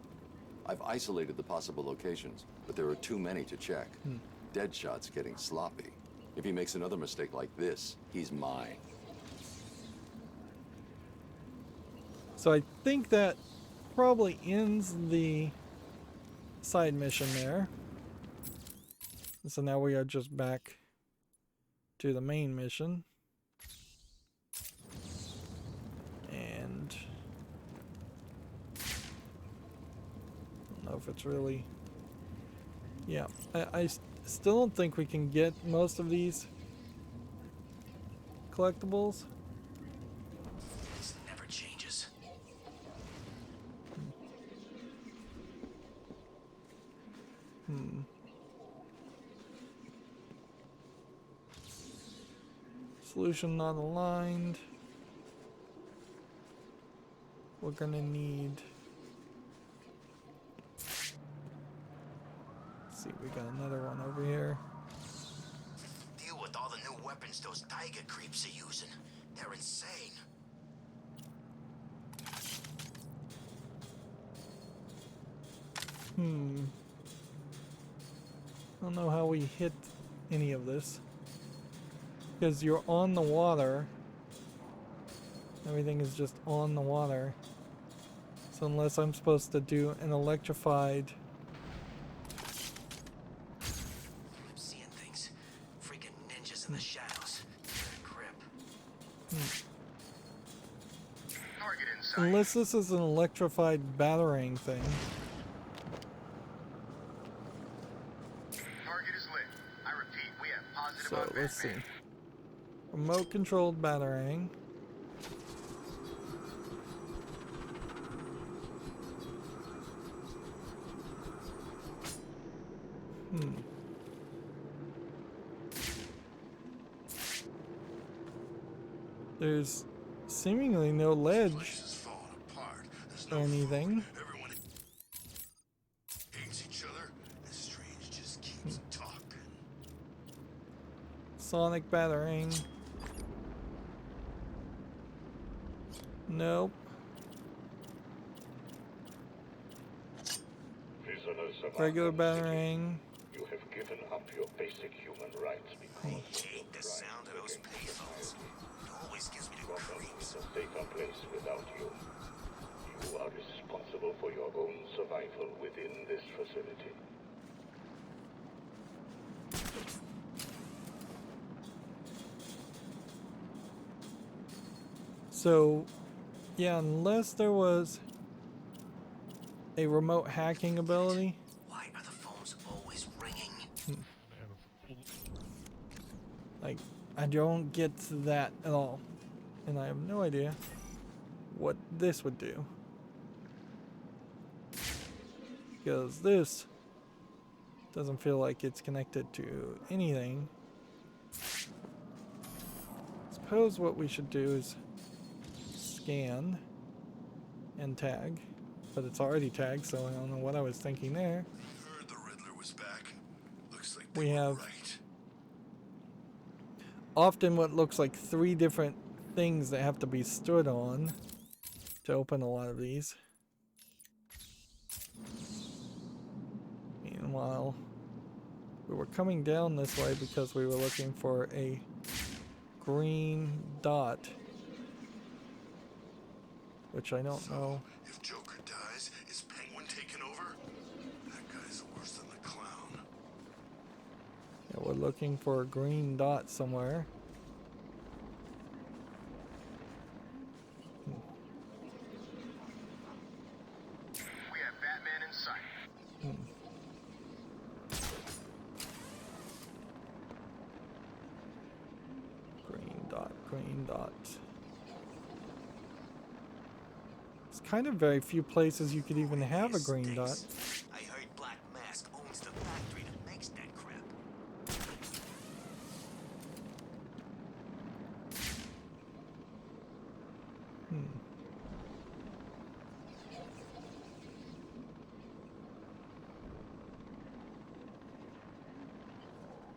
Speaker 8: I've isolated the possible locations, but there are too many to check. Deadshot's getting sloppy. If he makes another mistake like this, he's mine.
Speaker 1: So I think that probably ends the side mission there. So now we are just back to the main mission. And I don't know if it's really... Yeah, I still don't think we can get most of these collectibles.
Speaker 12: This never changes.
Speaker 1: Solution not aligned. we're gonna need... Let's see, we got another one over here.
Speaker 12: Deal with all the new weapons those tiger creeps are using. They're insane.
Speaker 1: I don't know how we hit any of this. Because you're on the water. Everything is just on the water. So unless I'm supposed to do an electrified...
Speaker 12: I'm seeing things. Freaking ninjas in the shadows. Grip.
Speaker 7: Target in sight.
Speaker 1: Unless this is an electrified batarang thing.
Speaker 7: Target is lit. I repeat, we have positive
Speaker 1: So
Speaker 7: on
Speaker 1: let's see.
Speaker 7: Batman.
Speaker 1: Remote controlled batarang. There's seemingly no ledge or anything.
Speaker 10: Everyone hates each other. This Strange just keeps talking.
Speaker 1: Sonic batarang. Nope.
Speaker 11: Prisoners of
Speaker 1: Regular
Speaker 11: Arkham City,
Speaker 1: batarang.
Speaker 11: you have given up your basic human rights because
Speaker 12: I hate the sound of those payphones. It always gives me the
Speaker 11: Gotham
Speaker 12: creeps.
Speaker 11: is a safer place without you. You are responsible for your own survival within this facility.
Speaker 1: So, yeah, unless there was a remote hacking ability.
Speaker 12: Why are the phones always ringing?
Speaker 1: Like, I don't get that at all. And I have no idea what this would do. Because this doesn't feel like it's connected to anything. Suppose what we should do is scan and tag. But it's already tagged, so I don't know what I was thinking there.
Speaker 10: Heard the Riddler was back. Looks like
Speaker 1: We
Speaker 10: they were
Speaker 1: have
Speaker 10: right.
Speaker 1: often what looks like 3 different things that have to be stood on to open a lot of these. Meanwhile, we were coming down this way because we were looking for a green dot, which I don't know.
Speaker 10: If Joker dies, is Penguin taking over? That guy's worse than the clown.
Speaker 1: Yeah, we're looking for a green dot somewhere.
Speaker 7: We have Batman in sight.
Speaker 1: Green dot, green dot. It's kind of very few places you could even have a green dot.
Speaker 12: I heard Black Mask owns the factory that makes that crap.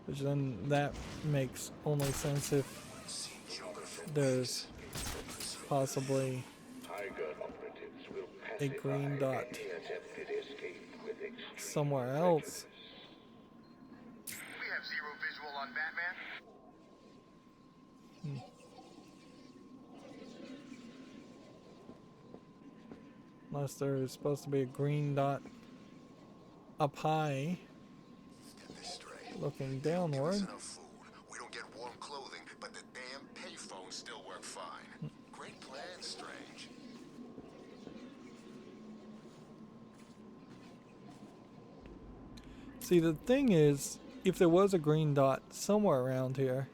Speaker 1: Which then that makes only sense if there's possibly
Speaker 11: Tiger operatives will
Speaker 1: a
Speaker 11: pacify
Speaker 1: green dot
Speaker 11: any attempted escape with extreme
Speaker 1: somewhere else.
Speaker 7: We have zero visual on Batman.
Speaker 1: Unless there's supposed to be a green dot up high looking downward.
Speaker 10: Enough food. We don't get warm clothing, but the damn payphones still work fine. Great plan, Strange.
Speaker 1: See, the thing is, if there was a green dot somewhere around here,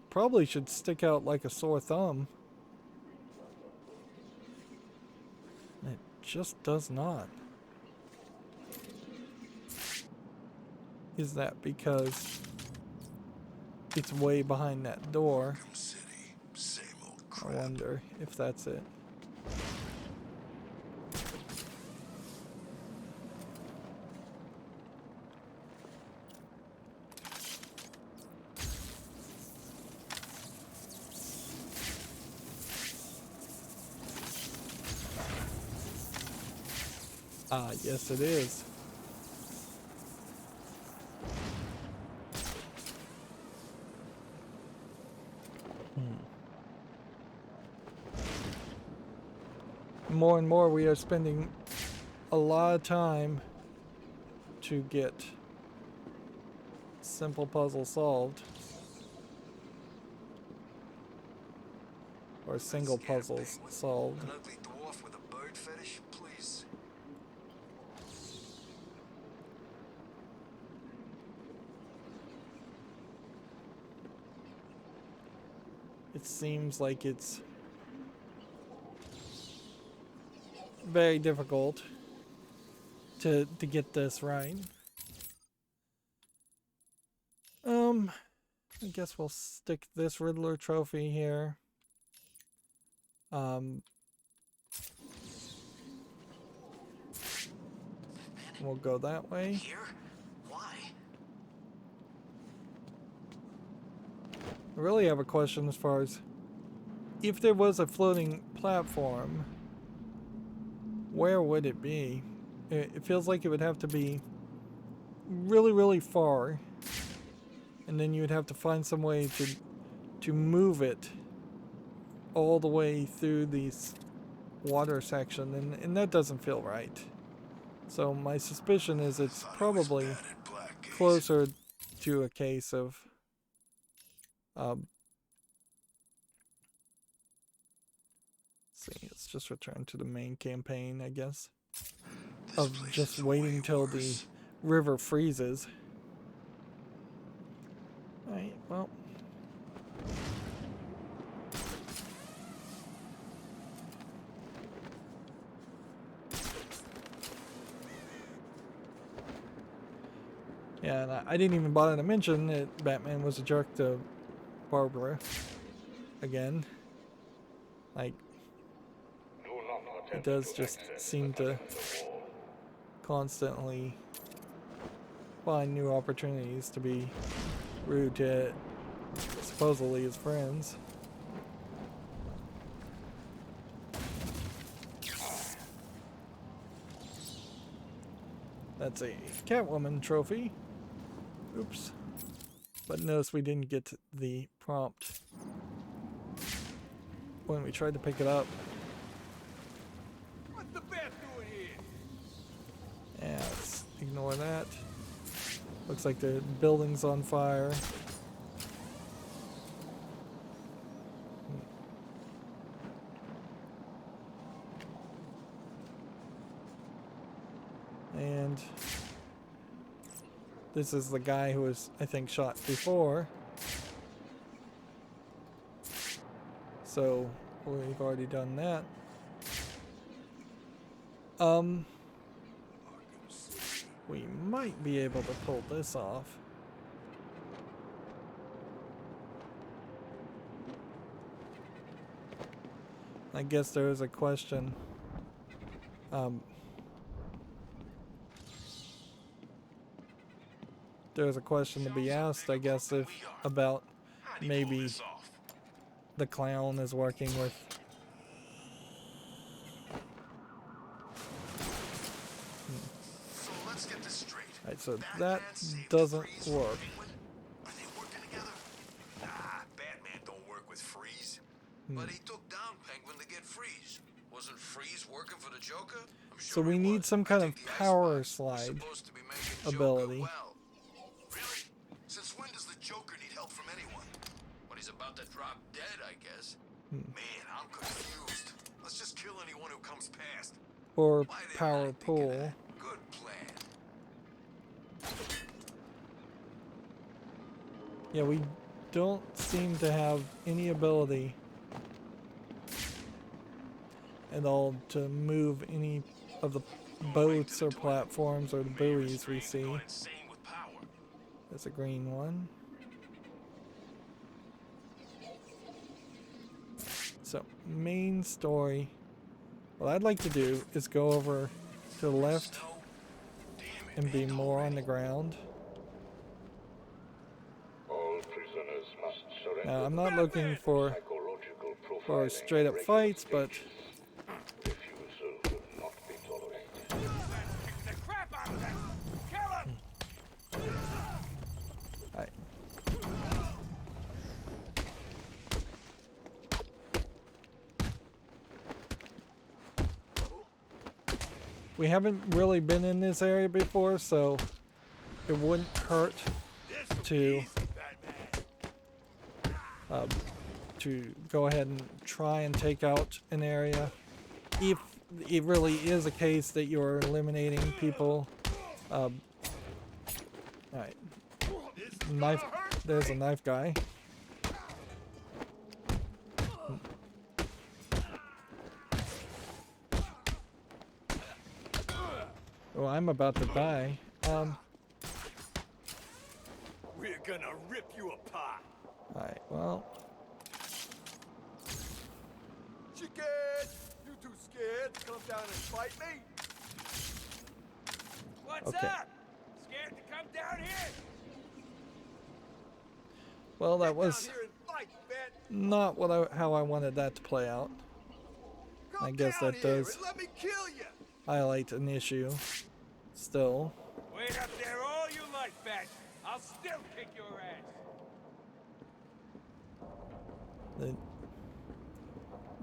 Speaker 1: probably should stick out like a sore thumb. It just does not. Is that because it's way behind that door?
Speaker 10: Arkham City, same old
Speaker 1: I
Speaker 10: crap.
Speaker 1: wonder if that's it. Ah, yes it is. More and more we are spending a lot of time to get simple puzzles solved. Or single puzzles solved.
Speaker 10: An ugly dwarf with a bird fetish, please.
Speaker 1: It seems like it's very difficult to get this right. I guess we'll stick this Riddler trophy here. We'll go that way.
Speaker 12: Here? Why?
Speaker 1: I really have a question as far as if there was a floating platform, where would it be? It feels like it would have to be really, really far, and then you would have to find some way to move it all the way through these water section, and that doesn't feel right. So my suspicion is it's probably closer to a case of see, let's just return to the main campaign, I guess, of just waiting till the river freezes. Alright, well. Yeah, and I didn't even bother to mention that Batman was a jerk to Barbara. Again. Like, it does just seem to constantly find new opportunities to be rude to supposedly his friends. That's a Catwoman trophy. Oops. But notice we didn't get the prompt when we tried to pick it up.
Speaker 14: What's the bat doing here?
Speaker 1: Yeah, let's ignore that. Looks like the building's on fire. And this is the guy who was, I think, shot before. So we've already done that. We might be able to pull this off. I guess there is a question. There's a question to be asked, I guess, if about maybe the clown is working with.
Speaker 10: So let's get this straight.
Speaker 1: Right, so that doesn't work.
Speaker 10: Are they working together? Nah, Batman don't work with Freeze. But he took down Penguin to get Freeze. Wasn't Freeze working for the Joker? I'm sure
Speaker 1: So we need some kind of power slide ability.
Speaker 10: Really? Since when does the Joker need help from anyone? When he's about to drop dead, I guess. Man, I'm confused. Let's just kill anyone who comes past.
Speaker 1: Or power pool.
Speaker 10: Good plan.
Speaker 1: Yeah, we don't seem to have any ability at all to move any of the boats or platforms or the buoys we see. There's a green one. So, main story. What I'd like to do is go over to the left and be more on the ground.
Speaker 11: All prisoners must surrender.
Speaker 1: Now, I'm not looking for straight up fights, but
Speaker 11: Refusal will not be tolerated.
Speaker 1: We haven't really been in this area before, so it wouldn't hurt to go ahead and try and take out an area. If it really is a case that you're eliminating people. Alright. Knife. There's a knife guy. Oh, I'm about to die.
Speaker 10: We're gonna rip you apart.
Speaker 1: Alright, well.
Speaker 10: Chicken! You too scared to come down and fight me? What's
Speaker 1: Okay.
Speaker 10: up? Scared to come down here?
Speaker 1: Well, that
Speaker 10: Get
Speaker 1: was
Speaker 10: down here and fight, bet.
Speaker 1: not what how I wanted that to play out. I guess
Speaker 10: Down
Speaker 1: that
Speaker 10: here
Speaker 1: does
Speaker 10: and let me kill you.
Speaker 1: highlight an issue. Still.
Speaker 10: Wait up there all you like, bet. I'll still kick your ass.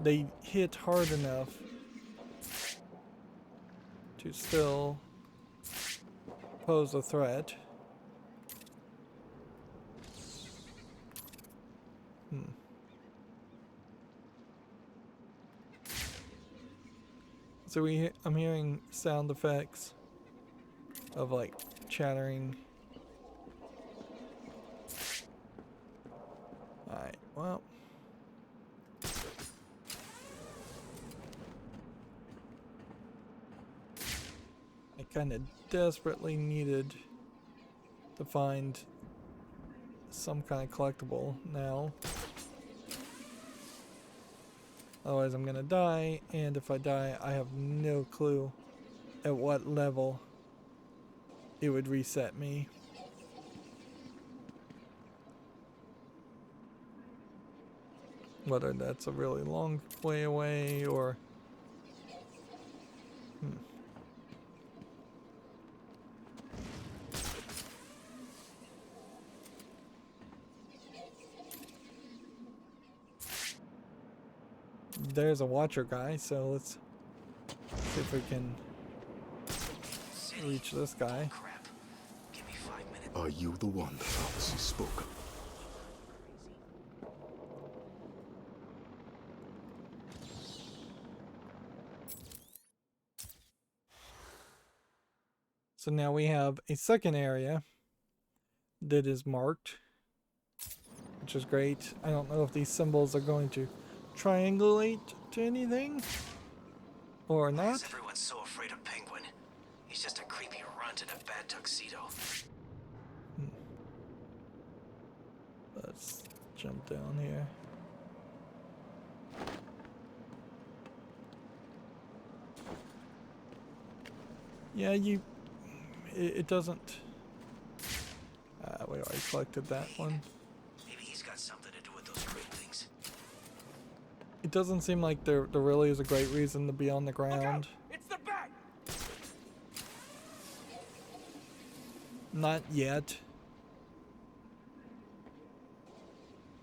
Speaker 1: They hit hard enough to still pose a threat. So I'm hearing sound effects of like chattering. Alright, well. I kind of desperately needed to find some kind of collectible now. Otherwise I'm gonna die, and if I die, I have no clue at what level it would reset me. Whether that's a really long way away or... There's a watcher guy, so let's see if we can reach this guy.
Speaker 15: Are you the one the prophecy spoke of?
Speaker 1: So now we have a second area that is marked, which is great. I don't know if these symbols are going to triangulate to anything or
Speaker 12: Why
Speaker 1: not.
Speaker 12: is everyone so afraid of Penguin? He's just a creepy runt in a bad tuxedo.
Speaker 1: Let's jump down here. Yeah, it doesn't... we already collected that one.
Speaker 12: Maybe he's got something to do with those great things.
Speaker 1: It doesn't seem like there really is a great reason to be on the ground.
Speaker 10: It's the bat.
Speaker 1: Not yet.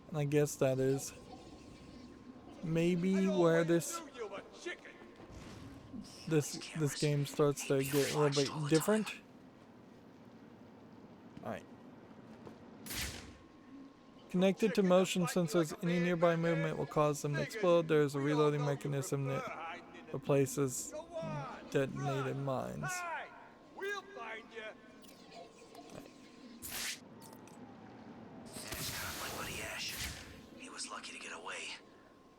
Speaker 1: And I guess that is maybe where this game starts to get a little bit different. Alright. Connected to motion sensors, any nearby movement will cause them to explode. There is a reloading mechanism that replaces detonated mines.
Speaker 10: We'll find you.
Speaker 12: My buddy Ash. He was lucky to get away.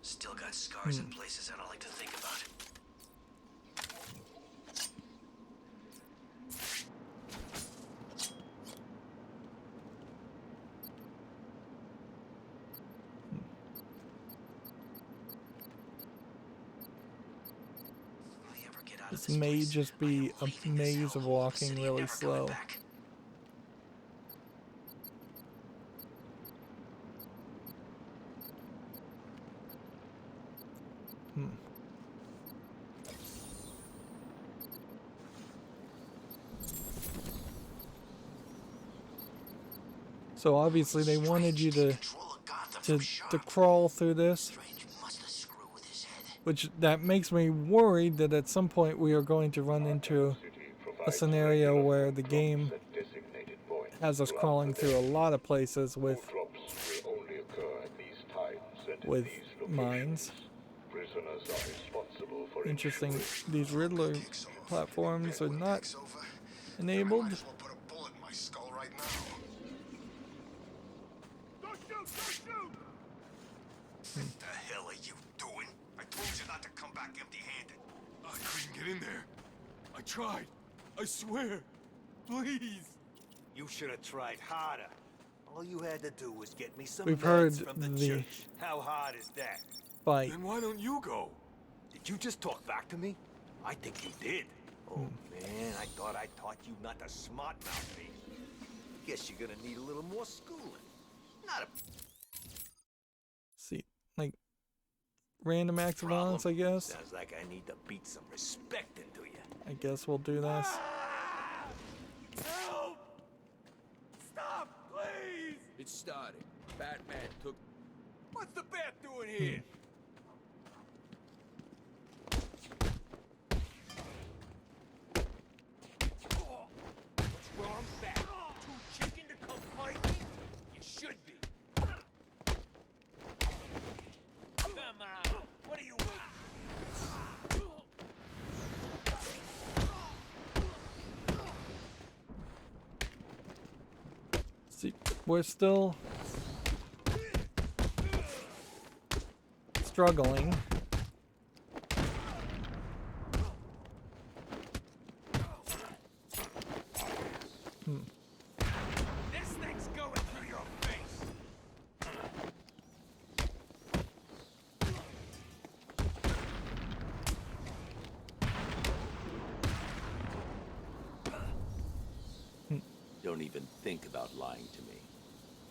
Speaker 12: Still got scars in places I don't like to think about.
Speaker 1: This may just be a maze of walking really slow. So obviously they wanted you to crawl through this. Which that makes me worried that at some point we are going to run into a scenario where the game has us crawling through a lot of places with mines. Interesting. These Riddler platforms are not enabled.
Speaker 10: What the hell are you doing? I told you not to come back empty-handed. I couldn't get in there. I tried. I swear. Please.
Speaker 12: You should have tried harder. All you had to do was get me some
Speaker 1: We've
Speaker 12: meds
Speaker 1: heard
Speaker 12: from the
Speaker 1: the
Speaker 12: church. How hard is that?
Speaker 1: fight.
Speaker 10: Then why don't you go?
Speaker 12: Did you just talk back to me? I think you did. Oh man, I thought I taught you not to smart mouth me. Guess you're gonna need a little more schooling. Not a
Speaker 1: See, like random acts of violence, I guess.
Speaker 12: Sounds like I need to beat some respect into you.
Speaker 1: I guess we'll do this.
Speaker 12: Help! Stop, please!
Speaker 16: It started. Batman took...
Speaker 12: What's the bat doing here? What's wrong, Bat? Too chicken to come fight me? You should be. Come on, what are you waiting?
Speaker 1: See, we're still struggling.
Speaker 12: This thing's going through your face.
Speaker 8: Don't even think about lying to me.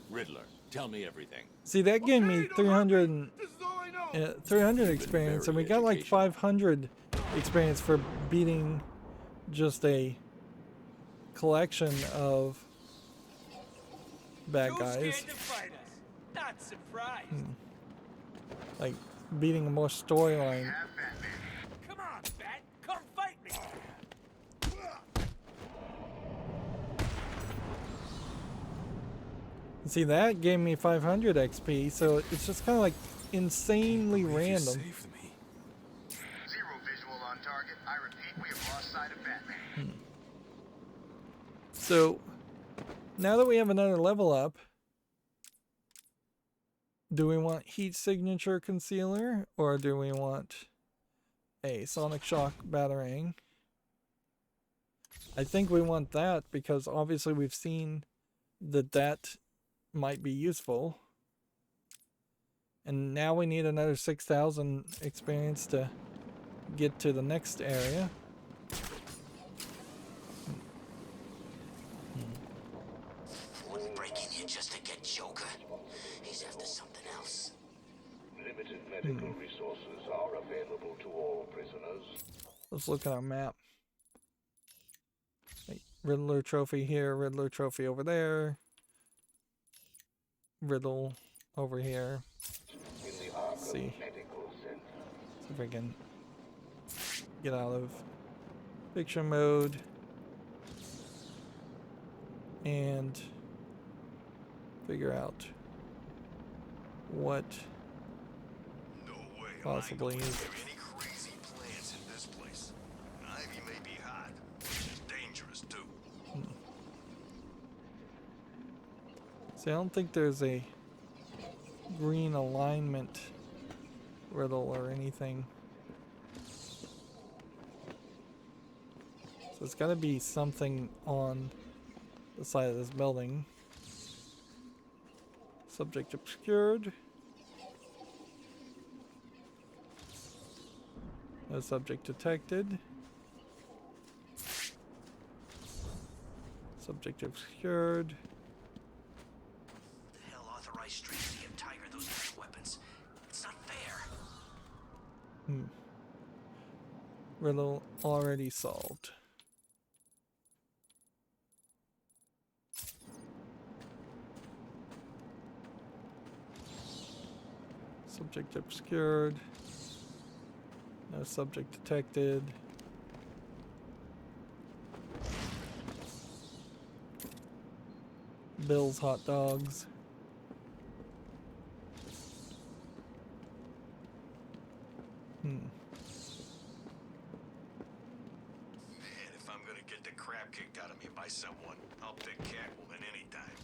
Speaker 8: Riddler, tell me everything.
Speaker 1: See, that gave me 300 experience, and we got like 500 experience for beating just a collection of bad guys.
Speaker 12: Scared to fight us. Not surprised.
Speaker 1: Like beating a more storyline.
Speaker 12: Come on, Bat. Come fight me.
Speaker 1: See, that gave me 500 XP, so it's just kind of like insanely random.
Speaker 7: Zero visual on target. I repeat, we have lost sight of Batman.
Speaker 1: So, now that we have another level up, do we want heat signature concealer, or do we want a sonic shock batarang? I think we want that because obviously we've seen that might be useful. And now we need another 6,000 experience to get to the next area.
Speaker 12: Wouldn't break in here just to get Joker. He's after something else.
Speaker 11: Limited medical resources are available to all prisoners.
Speaker 1: Let's look at our map. Like, Riddler trophy here, Riddler trophy over there. Riddle over here. Let's see. See if I can get out of picture mode and figure out what possibly is.
Speaker 10: Any crazy plans in this place. Ivy may be hot, but she's dangerous too.
Speaker 1: See, I don't think there's a green alignment riddle or anything. So it's got to be something on the side of this building. Subject obscured. No subject detected. Subject obscured.
Speaker 12: The hell authorized streets to get tired of those kind of weapons? It's not fair.
Speaker 1: Riddle already solved. Subject obscured. No subject detected. Bill's hot dogs.
Speaker 10: Man, if I'm gonna get the crap kicked out of me by someone, I'll pick Catwoman anytime.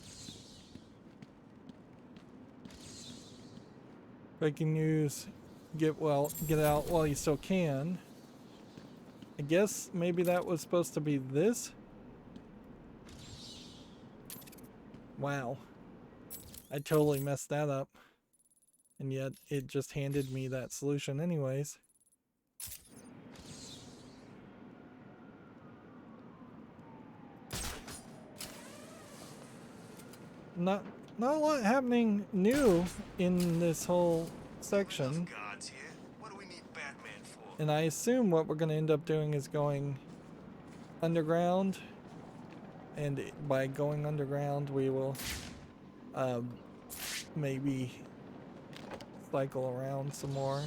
Speaker 1: Breaking news. Get out while you still can. I guess maybe that was supposed to be this. Wow. I totally messed that up. And yet it just handed me that solution anyways. Not a lot happening new in this whole section.
Speaker 10: Gods here. What do we need Batman for?
Speaker 1: And I assume what we're going to end up doing is going underground. And by going underground, we will maybe cycle around some more.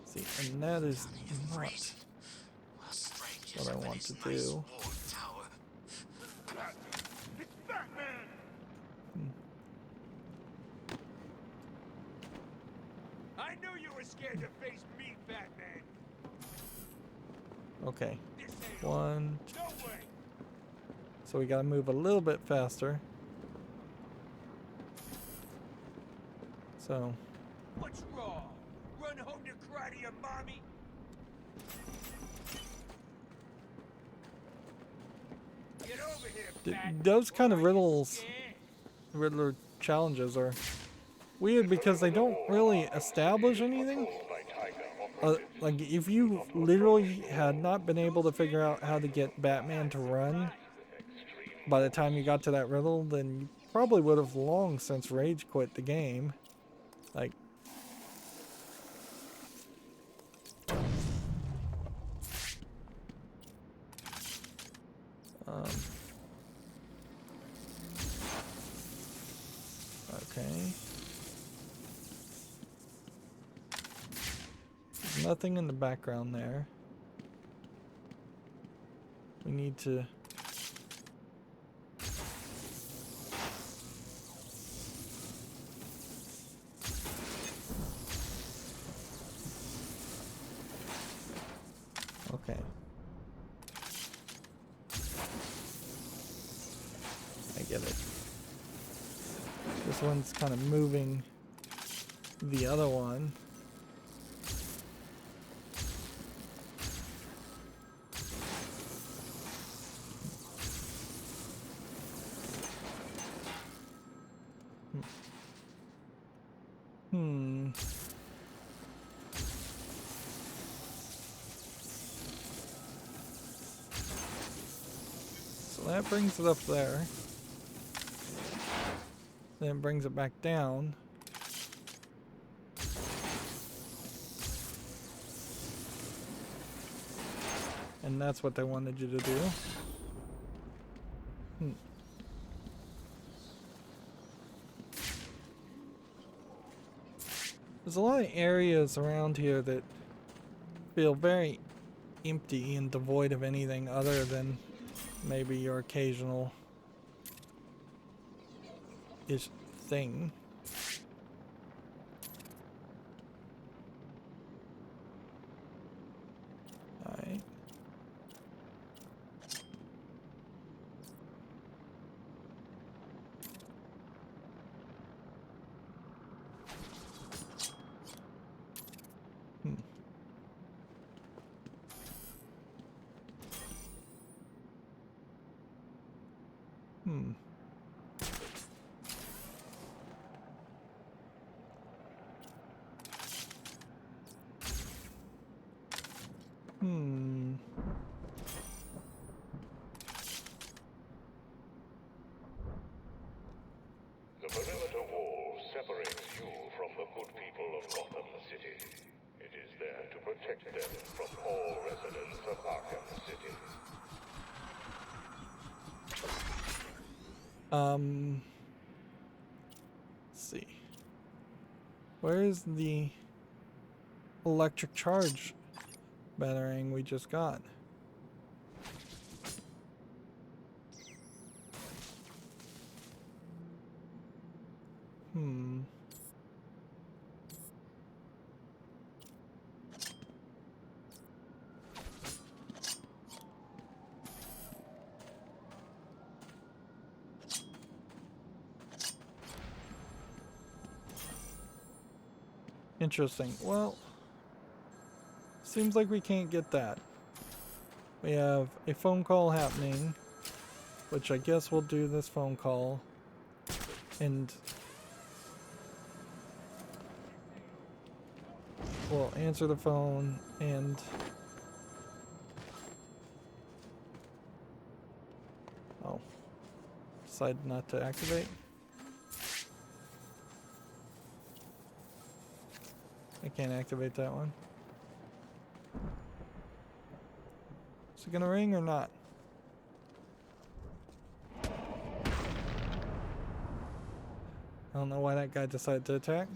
Speaker 1: See, and that is not what I want to do.
Speaker 2: I knew you were scared to face me, Batman.
Speaker 1: Okay. One. So we gotta move a little bit faster. So.
Speaker 2: What's wrong? Run home to cry to your mommy? Get over here, Batman.
Speaker 1: Those kind of Riddler challenges are weird because they don't really establish anything. Like, if you literally had not been able to figure out how to get Batman to run by the time you got to that riddle, then you probably would have long since rage quit the game. Like, okay. There's nothing in the background there. We need to... Okay. I get it. This one's kind of moving the other one. So that brings it up there. Then it brings it back down. And that's what they wanted you to do. There's a lot of areas around here that feel very empty and devoid of anything other than maybe your occasional thing. Alright.
Speaker 11: The perimeter wall separates you from the good people of Gotham City. It is there to protect them from all residents of Arkham City.
Speaker 1: Let's see. Where is the... electric charge batarang we just got. Interesting. Well, seems like we can't get that. We have a phone call happening, which I guess we'll do this phone call. And we'll answer the phone and oh, decided not to activate. I can't activate that one. Is it gonna ring or not? I don't know why that guy decided to attack.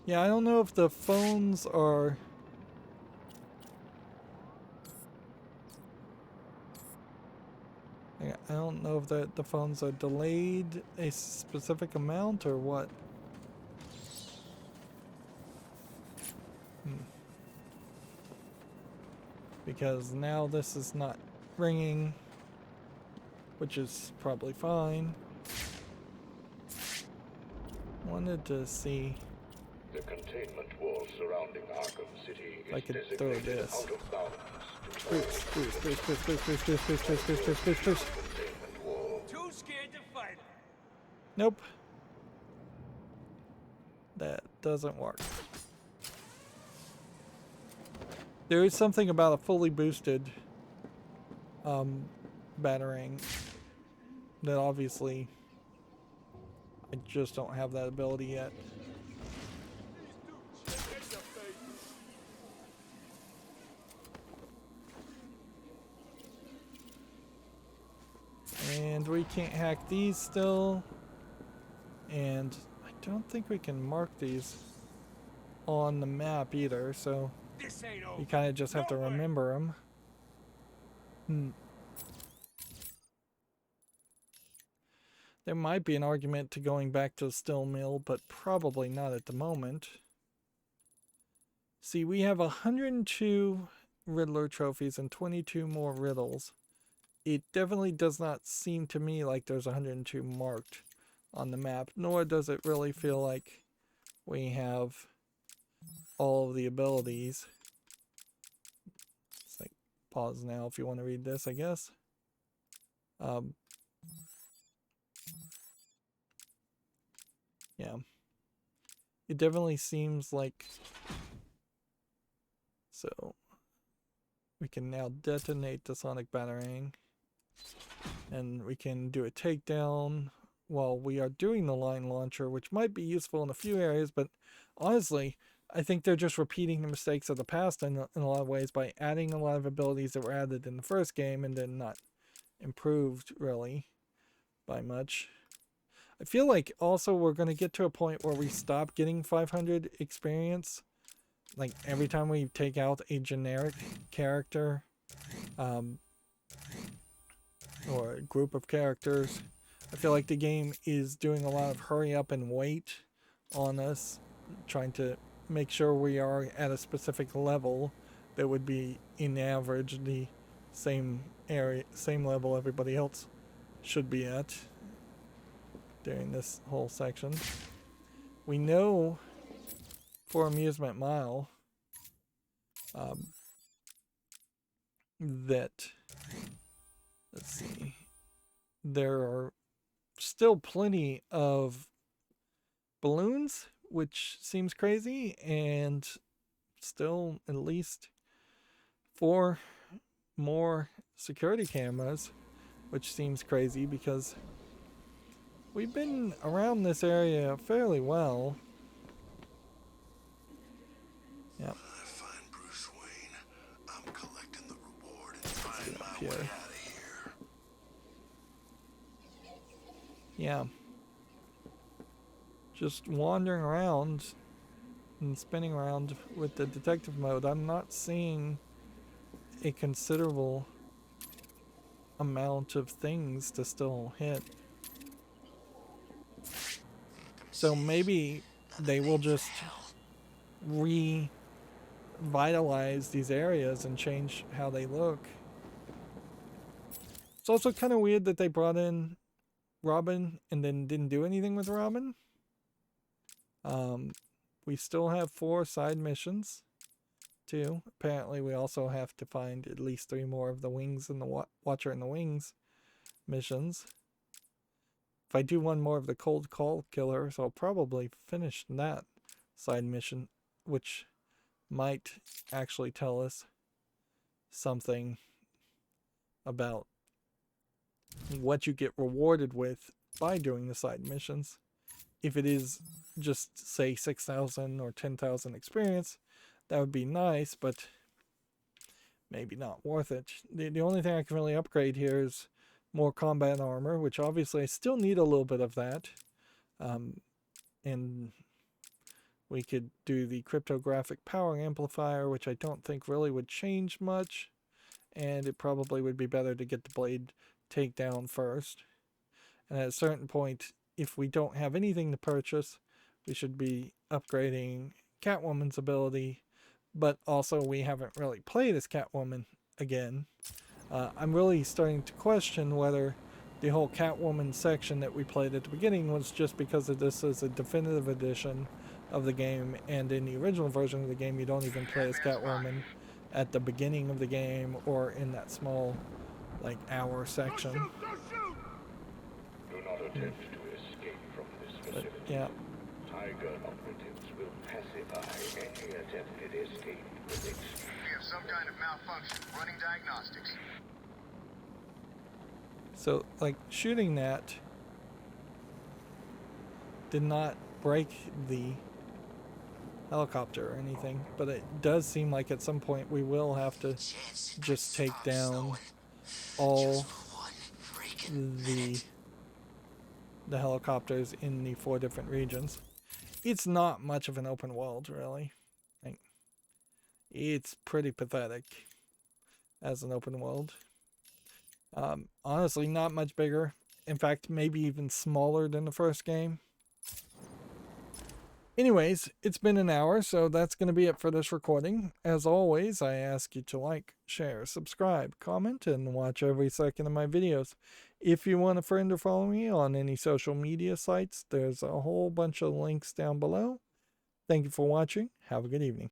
Speaker 1: Yeah, I don't know if the phones are... I don't know if the phones are delayed a specific amount or what. Because now this is not ringing, which is probably fine. Wanted to see
Speaker 11: the containment wall surrounding Arkham City
Speaker 1: if I could throw this.
Speaker 11: out of bounds.
Speaker 1: Push.
Speaker 12: Too scared to fight.
Speaker 1: Nope. That doesn't work. There is something about a fully boosted batarang that obviously I just don't have that ability yet. And we can't hack these still. And I don't think we can mark these on the map either, so you kind of just have to remember them. There might be an argument to going back to the Still Mill, but probably not at the moment. See, we have 102 Riddler trophies and 22 more riddles. It definitely does not seem to me like there's 102 marked on the map, nor does it really feel like we have all of the abilities. It's like, pause now if you want to read this, I guess. Yeah. It definitely seems like... So, we can now detonate the Sonic Batarang. And we can do a takedown while we are doing the line launcher, which might be useful in a few areas, but honestly, I think they're just repeating the mistakes of the past in a lot of ways by adding a lot of abilities that were added in the first game and then not improved, really, by much. I feel like also we're going to get to a point where we stop getting 500 experience. Like every time we take out a generic character, or a group of characters, I feel like the game is doing a lot of hurry up and wait on us, trying to make sure we are at a specific level that would be, in average, the same level everybody else should be at during this whole section. We know for Amusement Mile that, let's see, there are still plenty of balloons, which seems crazy, and still at least 4 more security cameras, which seems crazy because we've been around this area fairly well. Yep.
Speaker 10: I find Bruce Wayne, I'm collecting the reward and buying my
Speaker 1: here. Yeah. Just wandering around and spinning around with the detective mode, I'm not seeing a considerable amount of things to still hit. So maybe they will just revitalize these areas and change how they look. It's also kind of weird that they brought in Robin and then didn't do anything with Robin. We still have 4 side missions too. Apparently we also have to find at least 3 more of the Wings and the Watcher and the Wings missions. If I do one more of the Cold Call Killers, I'll probably finish that side mission, which might actually tell us something about what you get rewarded with by doing the side missions. If it is just, say, 6,000 or 10,000 experience, that would be nice, but maybe not worth it. The only thing I can really upgrade here is more combat armor, which obviously I still need a little bit of that. And we could do the cryptographic power amplifier, which I don't think really would change much. And it probably would be better to get the blade takedown first. And at a certain point, if we don't have anything to purchase, we should be upgrading Catwoman's ability. But also we haven't really played as Catwoman again. I'm really starting to question whether the whole Catwoman section that we played at the beginning was just because of this is a definitive edition of the game, and in the original version of the game you don't even play as Catwoman at the beginning of the game or in that small like hour section.
Speaker 11: Do not attempt to escape from this facility.
Speaker 1: But, yeah.
Speaker 11: Tiger operatives will pacify any attempted escape with
Speaker 7: We have some kind of malfunction. Running diagnostics.
Speaker 1: So, like, shooting that did not break the helicopter or anything, but it does seem like at some point we will have to just take down all the helicopters in the 4 different regions. It's not much of an open world, really. Like, it's pretty pathetic as an open world. Honestly, not much bigger. In fact, maybe even smaller than the first game. Anyways, it's been an hour, so that's going to be it for this recording. As always, I ask you to like, share, subscribe, comment, and watch every second of my videos. If you want a friend or follow me on any social media sites, there's a whole bunch of links down below. Thank you for watching. Have a good evening.